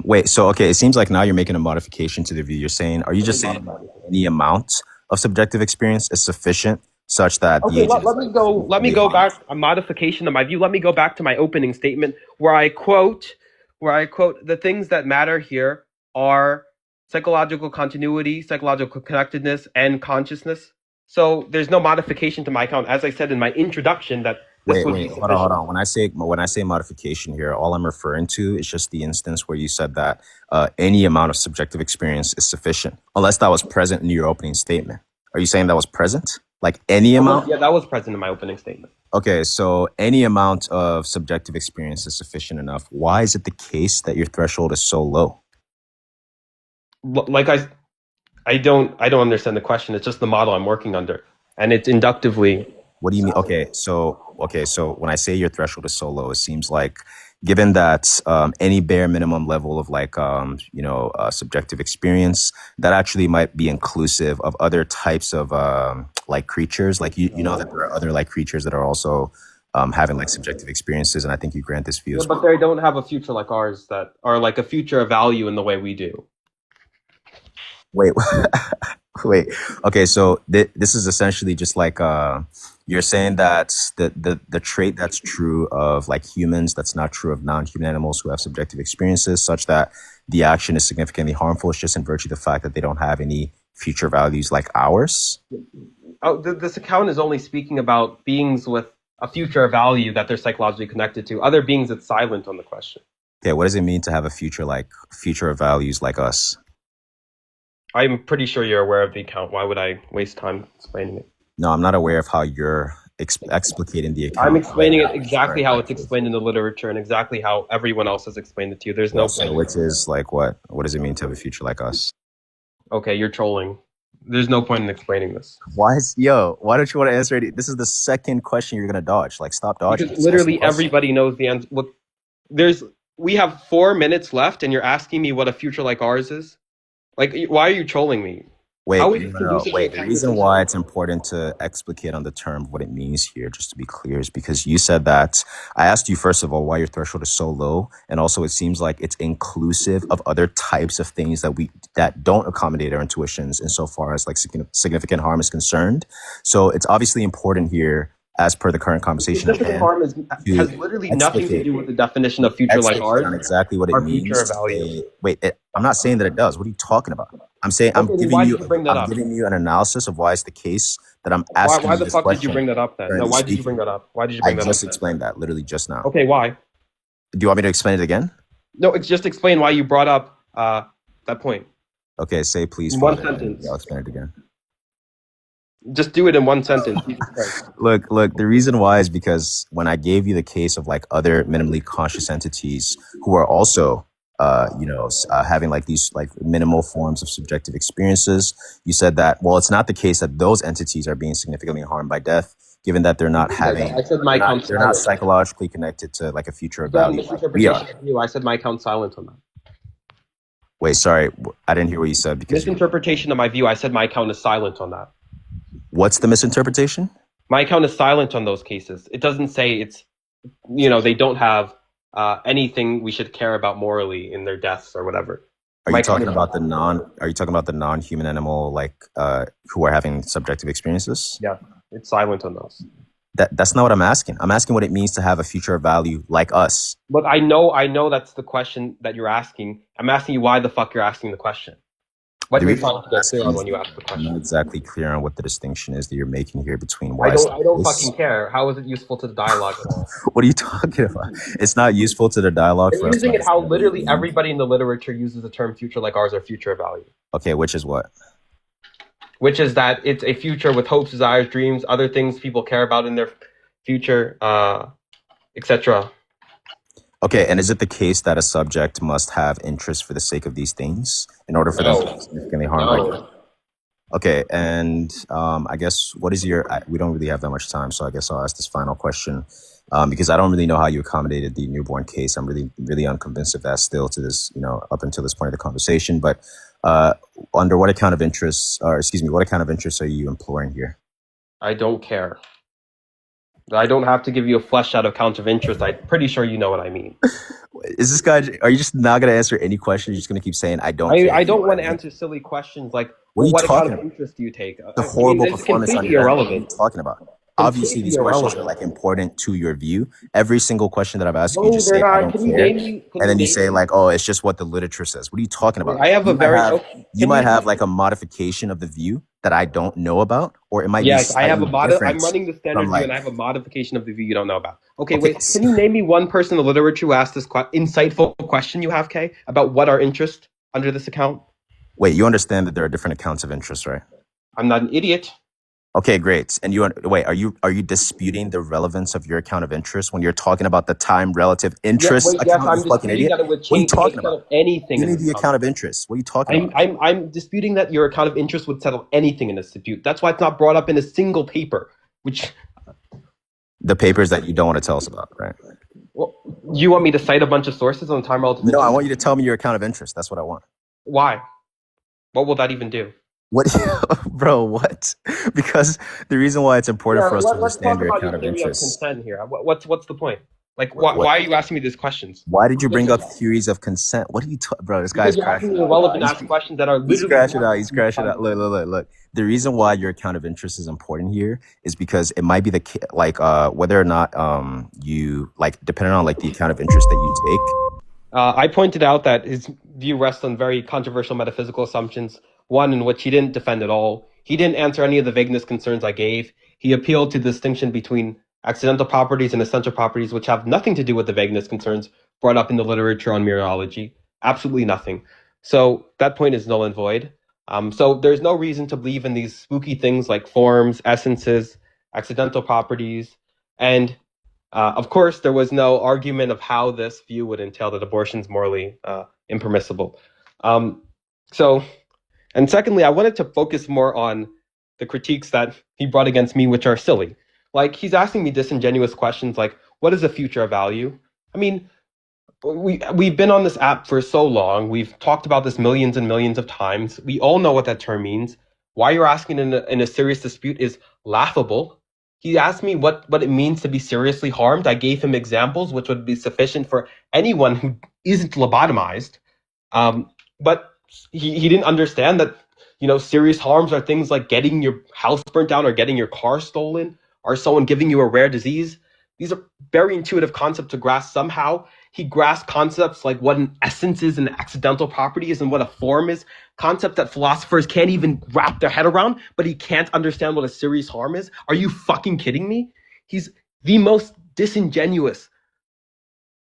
wait. So okay, it seems like now you're making a modification to the view. You're saying, are you just saying that any amount of subjective experience is sufficient such that the Okay, agent is let like me go. Let me significantly go harmed? back. A modification of my view. Let me go back to my opening statement where I quote the things that matter here are psychological continuity, psychological connectedness, and consciousness. So there's no modification to my account. As I said in my introduction, that this would be Hold on, hold sufficient. on. When I say modification here, all I'm referring to is just the instance where you said that any amount of subjective experience is sufficient, unless that was present in your opening statement. Are you saying that was present? Like any amount? Yeah, that was present in my opening statement. Okay, so any amount of subjective experience is sufficient enough. Why is it the case that your threshold is so low? Like I don't understand the question. It's just the model I'm working under, and it's inductively. What do you mean? Okay, so when I say your threshold is so low, it seems like given that any bare minimum level of like subjective experience that actually might be inclusive of other types of like creatures, like you know that there are other like creatures that are also having like subjective experiences, and I think you grant this view Yeah, as but well. they don't have a future like ours that are like a future of value in the way we do. Wait, wait. Okay, so this is essentially just like you're saying that the trait that's true of like humans that's not true of non-human animals who have subjective experiences, such that the action is significantly harmful. It's just in virtue of the fact that they don't have any future values like ours. Oh, this account is only speaking about beings with a future of value that they're psychologically connected to. Other beings, it's silent on the question. Okay, what does it mean to have a future of values like us? I'm pretty sure you're aware of the account. Why would I waste time explaining it? No, I'm not aware of how you're explicating the I'm account. explaining it exactly how it's explained in the literature and exactly how everyone else has explained it to you. There's no So, point. which is like what? What does it mean to have a future like us? Okay, you're trolling. There's no point in explaining this. Why don't you want to answer it? This is the second question you're gonna dodge. Like, stop dodging. Because Just answer the literally question. everybody knows the answer. Look, we have 4 minutes left, and you're asking me what a future like ours is. Like, why are you trolling me? How Wait, is no, it no, no, conducive to a wait. The reason conversation? why it's important to explicate on the term what it means here, just to be clear, is because you said that I asked you first of all why your threshold is so low, and also it seems like it's inclusive of other types of things that don't accommodate our intuitions insofar as like significant harm is concerned. So it's obviously important here, as per the current conversation at Significant hand, harm to has literally nothing to explicate do with the definition of future like explicate ours on exactly what it or future means of to value. say. I'm not saying that it does. What are you talking about? I'm saying Okay, then why did you bring that I'm up? giving you an analysis of why it's the case that I'm Why, asking why you the this fuck did you question bring that up then? No, currently why did you bring speaking. that up? Why did you I bring that up just then? explained that literally just now. Okay, why? Do you want me to explain it again? No, it's just explain why you brought up that point Okay, say please, in one Father, and sentence. I'll explain it again. Just do it in one sentence. Jesus Christ. Look. The reason why is because when I gave you the case of like other minimally conscious entities who are also, having like these like minimal forms of subjective experiences, you said that well, it's not the case that those entities are being significantly harmed by death, given that they're not having, I said my account's they're not silent. psychologically connected to like a future of You got a value like we are. misinterpretation of you. I said my account's silent on that. Wait, sorry, I didn't hear what you said because Misinterpretation of my view. I said my account is silent on that. what's the misinterpretation? My account is silent on those cases. It doesn't say it's, they don't have anything we should care about morally in their deaths or whatever. Are you talking about the non-human animal like who are having subjective experiences? Yeah, it's silent on those. That's not what I'm asking. I'm asking what it means to have a future of value like us. But I know that's the question that you're asking. I'm asking you why the fuck you're asking the question. What are you trying to get clear on when you ask the question? I'm not exactly clear on what the distinction is that you're making here between why. I don't fucking care. How is it useful to the dialogue at all? What are you talking about? It's not useful to the dialogue. You're using it how literally everybody in the literature uses the term future like ours or future of value. Okay, which is what? Which is that it's a future with hopes, desires, dreams, other things people care about in their future, etc. Okay, and is it the case that a subject must have interest for the sake of these things in order for them to be significantly harmed by it? Okay, and I guess what is your? We don't really have that much time, so I guess I'll ask this final question because I don't really know how you accommodated the newborn case. I'm really unconvinced of that still to this, up until this point of the conversation. But under what account of interests, what account of interests are you imploring here? I don't care. I don't have to give you a fleshed out account of interest. I'm pretty sure you know what I mean. Is this guy? Are you just not going to answer any questions? You're just going to keep saying, "I don't." I don't want to answer silly questions like, what account of interest do you take? The horrible performance on your irrelevant. What are you talking about? Obviously, these questions are like important to your view. Every single question that I've asked you, just say I don't care, and then you say like, "Oh, it's just what the literature says." What are you talking about? I have you might have like a modification of the view that I don't know about, or it might be. Yes, I have a I'm running the standard view, and I have a modification of the view you don't know about. Okay, wait. Can you name me one person in the literature who asked this insightful question you have, Kay, about what our interest under this account? Wait, you understand that there are different accounts of interest, right? I'm not an idiot. Okay, great. And are you disputing the relevance of your account of interest when you're talking about the time relative interest account? I'm disputing that it would change the account of anything. You need the account of interest. What are you talking about? I'm disputing that your account of interest would settle anything in this dispute. That's why it's not brought up in a single paper, which... The papers that you don't want to tell us about, right? Well, you want me to cite a bunch of sources on time relative interest? No, I want you to tell me your account of interest. That's what I want. Why? What will that even do? What, bro? What? Because the reason why it's important for us to understand your account of interest. Consent here. What's the point? Like, why are you asking me these questions? Why did you bring up theories of consent? What are you talking, bro? This guy's crashing out. Irrelevant ask questions that are literally. He's crashing out. Look. The reason why your account of interest is important here is because it might be whether or not you depending on the account of interest that you take. I pointed out that his view rests on very controversial metaphysical assumptions. One in which he didn't defend at all. He didn't answer any of the vagueness concerns I gave. He appealed to the distinction between accidental properties and essential properties, which have nothing to do with the vagueness concerns brought up in the literature on mereology. Absolutely nothing. So that point is null and void. So there's no reason to believe in these spooky things like forms, essences, accidental properties. And of course, there was no argument of how this view would entail that abortion is morally impermissible. And secondly, I wanted to focus more on the critiques that he brought against me, which are silly. Like, he's asking me disingenuous questions like, what is the future of value? I mean, we've been on this app for so long. We've talked about this millions and millions of times. We all know what that term means. Why you're asking in a serious dispute is laughable. He asked me what it means to be seriously harmed. I gave him examples, which would be sufficient for anyone who isn't lobotomized. But he didn't understand that, serious harms are things like getting your house burnt down or getting your car stolen or someone giving you a rare disease. These are very intuitive concepts to grasp. Somehow he grasped concepts like what an essence is and accidental property is and what a form is, concepts that philosophers can't even wrap their head around, but he can't understand what a serious harm is. Are you fucking kidding me? He's the most disingenuous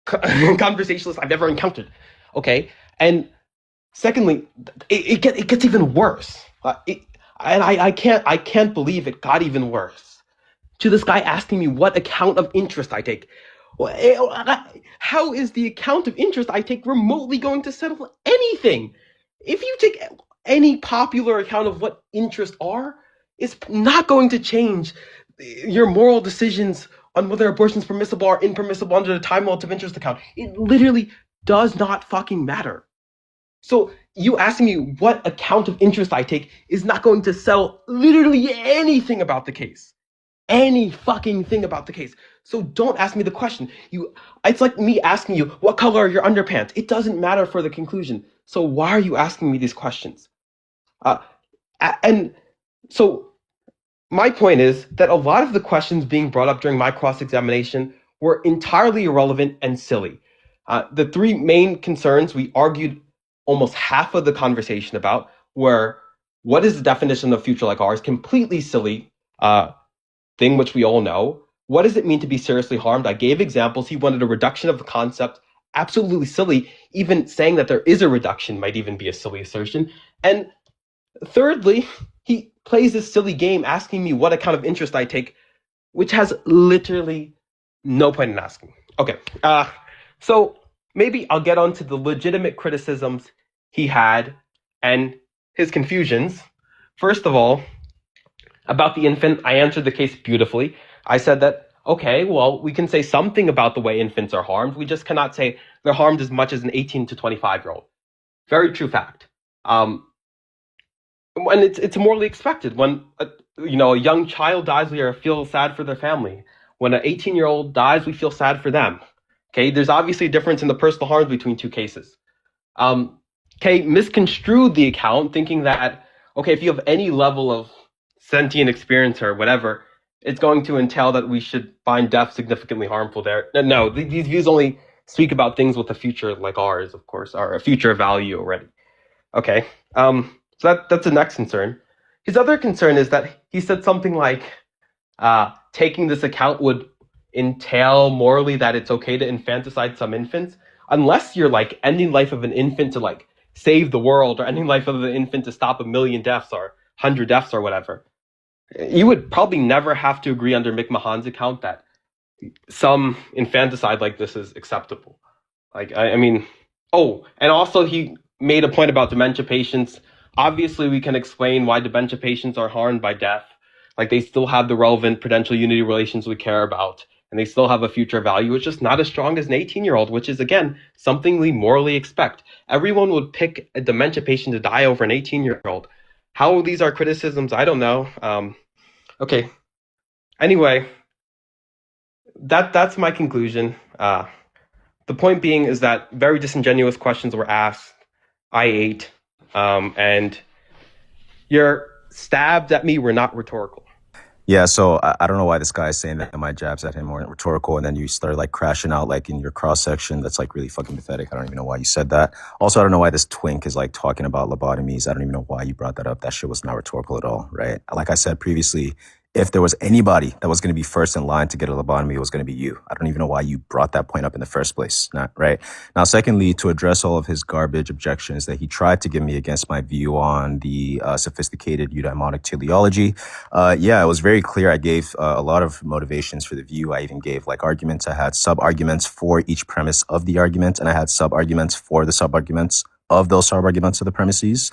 conversationalist I've ever encountered. Okay. And secondly, it gets even worse. And I can't believe it got even worse. To this guy asking me what account of interest I take. How is the account of interest I take remotely going to settle anything? If you take any popular account of what interests are, it's not going to change your moral decisions on whether abortion is permissible or impermissible under the time relative interest account. It literally does not fucking matter. So you asking me what account of interest I take is not going to sell literally anything about the case. Any fucking thing about the case. So don't ask me the question. It's like me asking you, what color are your underpants? It doesn't matter for the conclusion. So why are you asking me these questions? Uh, and so my point is that a lot of the questions being brought up during my cross-examination were entirely irrelevant and silly. The three main concerns we argued almost half of the conversation about were, what is the definition of future like ours? Completely silly thing, which we all know. What does it mean to be seriously harmed? I gave examples. He wanted a reduction of the concept. Absolutely silly. Even saying that there is a reduction might even be a silly assertion. And thirdly, he plays this silly game asking me what account of interest I take, which has literally no point in asking. Okay, so maybe I'll get on to the legitimate criticisms he had and his confusions. First of all, about the infant, I answered the case beautifully. I said that, okay, well, we can say something about the way infants are harmed. We just cannot say they're harmed as much as an 18 to 25-year-old. Very true fact. And it's morally expected. When a young child dies, we feel sad for their family. When an 18-year-old dies, we feel sad for them. Okay, there's obviously a difference in the personal harms between two cases. Misconstrued the account, thinking that, okay, if you have any level of sentient experience or whatever, it's going to entail that we should find death significantly harmful there. No, these views only speak about things with a future like ours, of course, or a future value already. Okay, so that's the next concern. His other concern is that he said something like, taking this account would entail morally that it's okay to infanticide some infants, unless you're like ending life of an infant to like save the world, or ending life of an infant to stop 1 million deaths or 100 deaths or whatever. You would probably never have to agree under McMahon's account that some infanticide like this is acceptable. Like, I mean, oh, and also he made a point about dementia patients. Obviously, we can explain why dementia patients are harmed by death. Like, they still have the relevant prudential unity relations we care about, and they still have a future value. It's just not as strong as an 18-year-old, which is, again, something we morally expect. Everyone would pick a dementia patient to die over an 18-year-old. How these are criticisms, I don't know. Okay. Anyway, that's my conclusion. The point being is that very disingenuous questions were asked. I ate, and your stabs at me were not rhetorical. Yeah, so I don't know why this guy is saying that my jabs at him weren't rhetorical, and then you start like crashing out like in your cross section. That's like really fucking pathetic. I don't even know why you said that. Also, I don't know why this twink is like talking about lobotomies. I don't even know why you brought that up. That shit was not rhetorical at all, right? Like I said previously, if there was anybody that was going to be first in line to get a lobotomy, it was going to be you. I don't even know why you brought that point up in the first place, not right? Now, secondly, to address all of his garbage objections that he tried to give me against my view on the sophisticated eudaimonic teleology, yeah, it was very clear. I gave a lot of motivations for the view. I even gave like arguments. I had sub-arguments for each premise of the argument, and I had sub-arguments for the sub-arguments of those sub-arguments of the premises.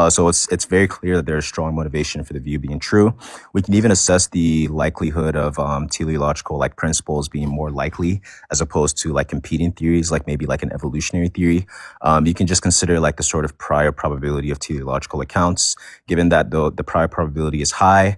So it's very clear that there's strong motivation for the view being true. We can even assess the likelihood of teleological like principles being more likely as opposed to like competing theories, like maybe like an evolutionary theory. You can just consider like the sort of prior probability of teleological accounts. Given that the prior probability is high,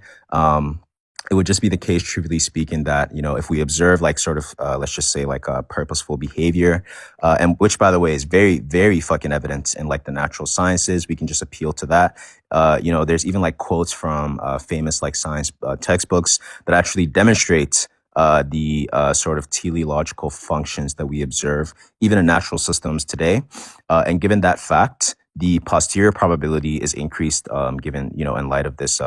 it would just be the case, truthfully speaking, that, if we observe like sort of, let's just say like purposeful behavior, and which, by the way, is very, very fucking evident in like the natural sciences, we can just appeal to that. There's even like quotes from famous like science textbooks that actually demonstrate the sort of teleological functions that we observe even in natural systems today. And given that fact, the posterior probability is increased, given, in light of this,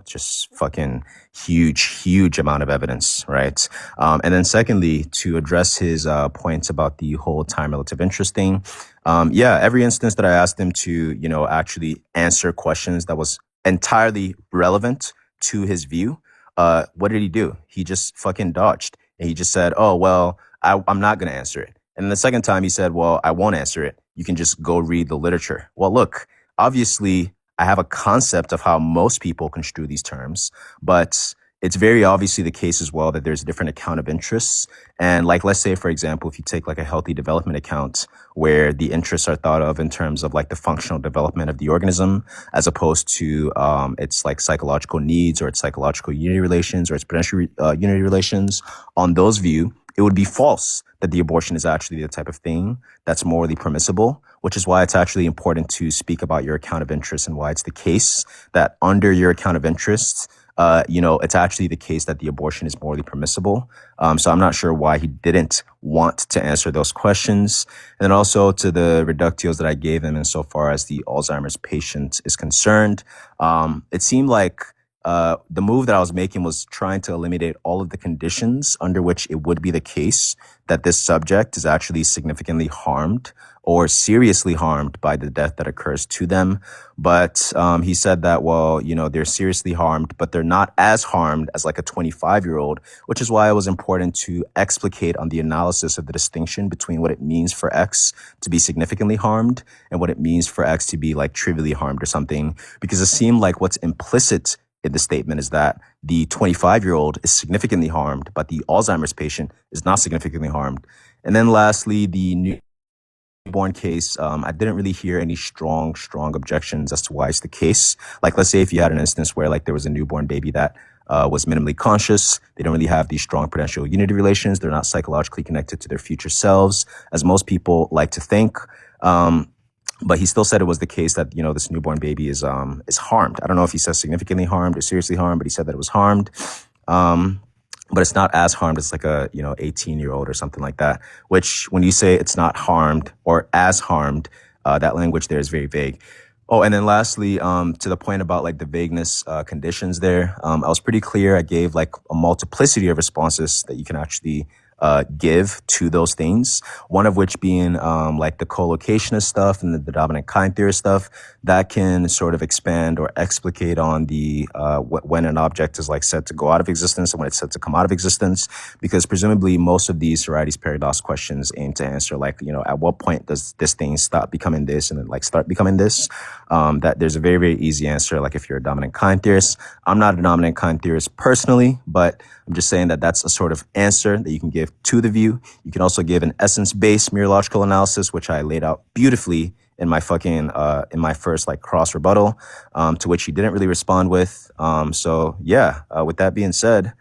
just fucking huge amount of evidence, right? And then secondly, to address his points about the whole time relative interest thing, every instance that I asked him to, actually answer questions that was entirely relevant to his view, what did he do? He just fucking dodged. And he just said, oh, well, I'm not going to answer it. And the second time he said, well, I won't answer it. You can just go read the literature. Well, look, obviously, I have a concept of how most people construe these terms, but it's very obviously the case as well that there's a different account of interests. And like, let's say, for example, if you take like a healthy development account where the interests are thought of in terms of like the functional development of the organism, as opposed to its like psychological needs or its psychological unity relations or its potential unity relations, on those view, it would be false that the abortion is actually the type of thing that's morally permissible, which is why it's actually important to speak about your account of interest and why it's the case that under your account of interest, it's actually the case that the abortion is morally permissible. So I'm not sure why he didn't want to answer those questions. And then also to the reductios that I gave him insofar as the Alzheimer's patient is concerned, it seemed like the move that I was making was trying to eliminate all of the conditions under which it would be the case that this subject is actually significantly harmed or seriously harmed by the death that occurs to them. But he said that, well, they're seriously harmed, but they're not as harmed as like a 25-year-old, which is why it was important to explicate on the analysis of the distinction between what it means for X to be significantly harmed and what it means for X to be like trivially harmed or something, because it seemed like what's implicit in the statement is that the 25-year-old is significantly harmed, but the Alzheimer's patient is not significantly harmed. And then lastly, the newborn case, I didn't really hear any strong objections as to why it's the case. Like, let's say if you had an instance where like there was a newborn baby that was minimally conscious, they don't really have these strong potential unity relations, they're not psychologically connected to their future selves, as most people like to think. But he still said it was the case that, this newborn baby is harmed. I don't know if he says significantly harmed or seriously harmed, but he said that it was harmed. But it's not as harmed as like a, 18-year-old or something like that, which when you say it's not harmed or as harmed, that language there is very vague. Oh, and then lastly, to the point about like the vagueness conditions there, I was pretty clear. I gave like a multiplicity of responses that you can actually give to those things. One of which being like the co-locationist stuff and the dominant kind theorist stuff that can sort of expand or explicate on the when an object is like said to go out of existence and when it's said to come out of existence, because presumably most of these Sorites paradox questions aim to answer like, at what point does this thing stop becoming this and then like start becoming this? That there's a very, very easy answer. Like if you're a dominant kind theorist, I'm not a dominant kind theorist personally, but I'm just saying that that's a sort of answer that you can give to the view. You can also give an essence-based mereological analysis, which I laid out beautifully in my in my first like cross rebuttal, to which he didn't really respond with. With that being said,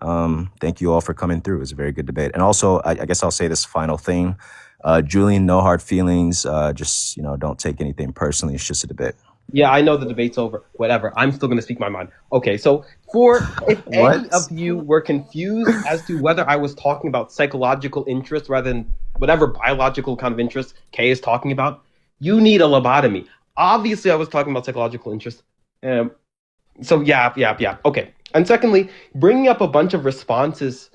thank you all for coming through. It was a very good debate. And also, I guess I'll say this final thing. Julian, no hard feelings. Just, don't take anything personally. It's just a debate. Yeah, I know the debate's over. Whatever. I'm still going to speak my mind. Okay, so if any of you were confused as to whether I was talking about psychological interest rather than whatever biological kind of interest Kay is talking about, you need a lobotomy. Obviously, I was talking about psychological interest. Okay. And secondly, bringing up a bunch of responses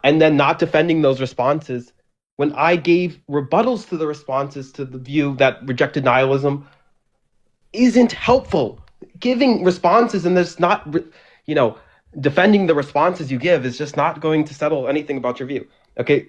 and then not defending those responses when I gave rebuttals to the responses to the view that rejected nihilism isn't helpful. Giving responses and there's not, defending the responses you give is just not going to settle anything about your view. Okay,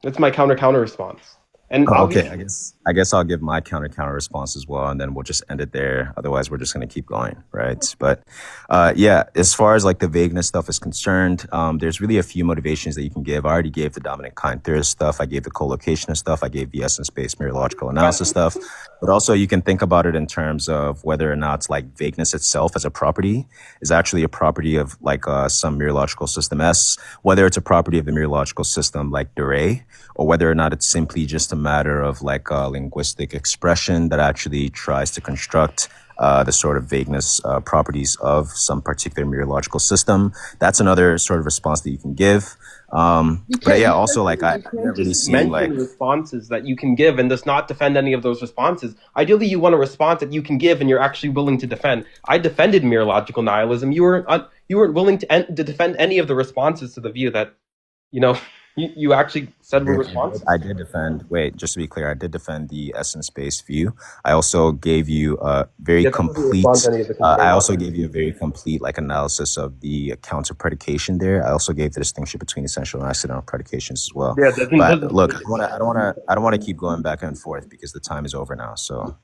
that's my counter response. And okay, I guess I'll give my counter response as well, and then we'll just end it there. Otherwise, we're just going to keep going, right? But as far as like the vagueness stuff is concerned, there's really a few motivations that you can give. I already gave the dominant kind theorist stuff. I gave the co-locationist stuff. I gave the essence-based mereological analysis stuff. But also, you can think about it in terms of whether or not like vagueness itself as a property is actually a property of like some mereological system S, whether it's a property of the mereological system like Dore, or whether or not it's simply just a matter of like a linguistic expression that actually tries to construct the sort of vagueness properties of some particular mereological system. That's another sort of response that you can give. Also like I really seen like responses that you can give and does not defend any of those responses. Ideally, you want a response that you can give and you're actually willing to defend. I defended mereological nihilism. You weren't willing to defend any of the responses to the view that, You actually said were I responses. did defend. Wait, just to be clear, I did defend the essence-based view. I also gave you a very Yeah, that doesn't respond to complete. any of the I concerns. also gave you a very complete like analysis of the counter predication there. I also gave the distinction between essential and accidental predications as well. Yeah, But look, doesn't. I don't want to keep going back and forth because the time is over now. So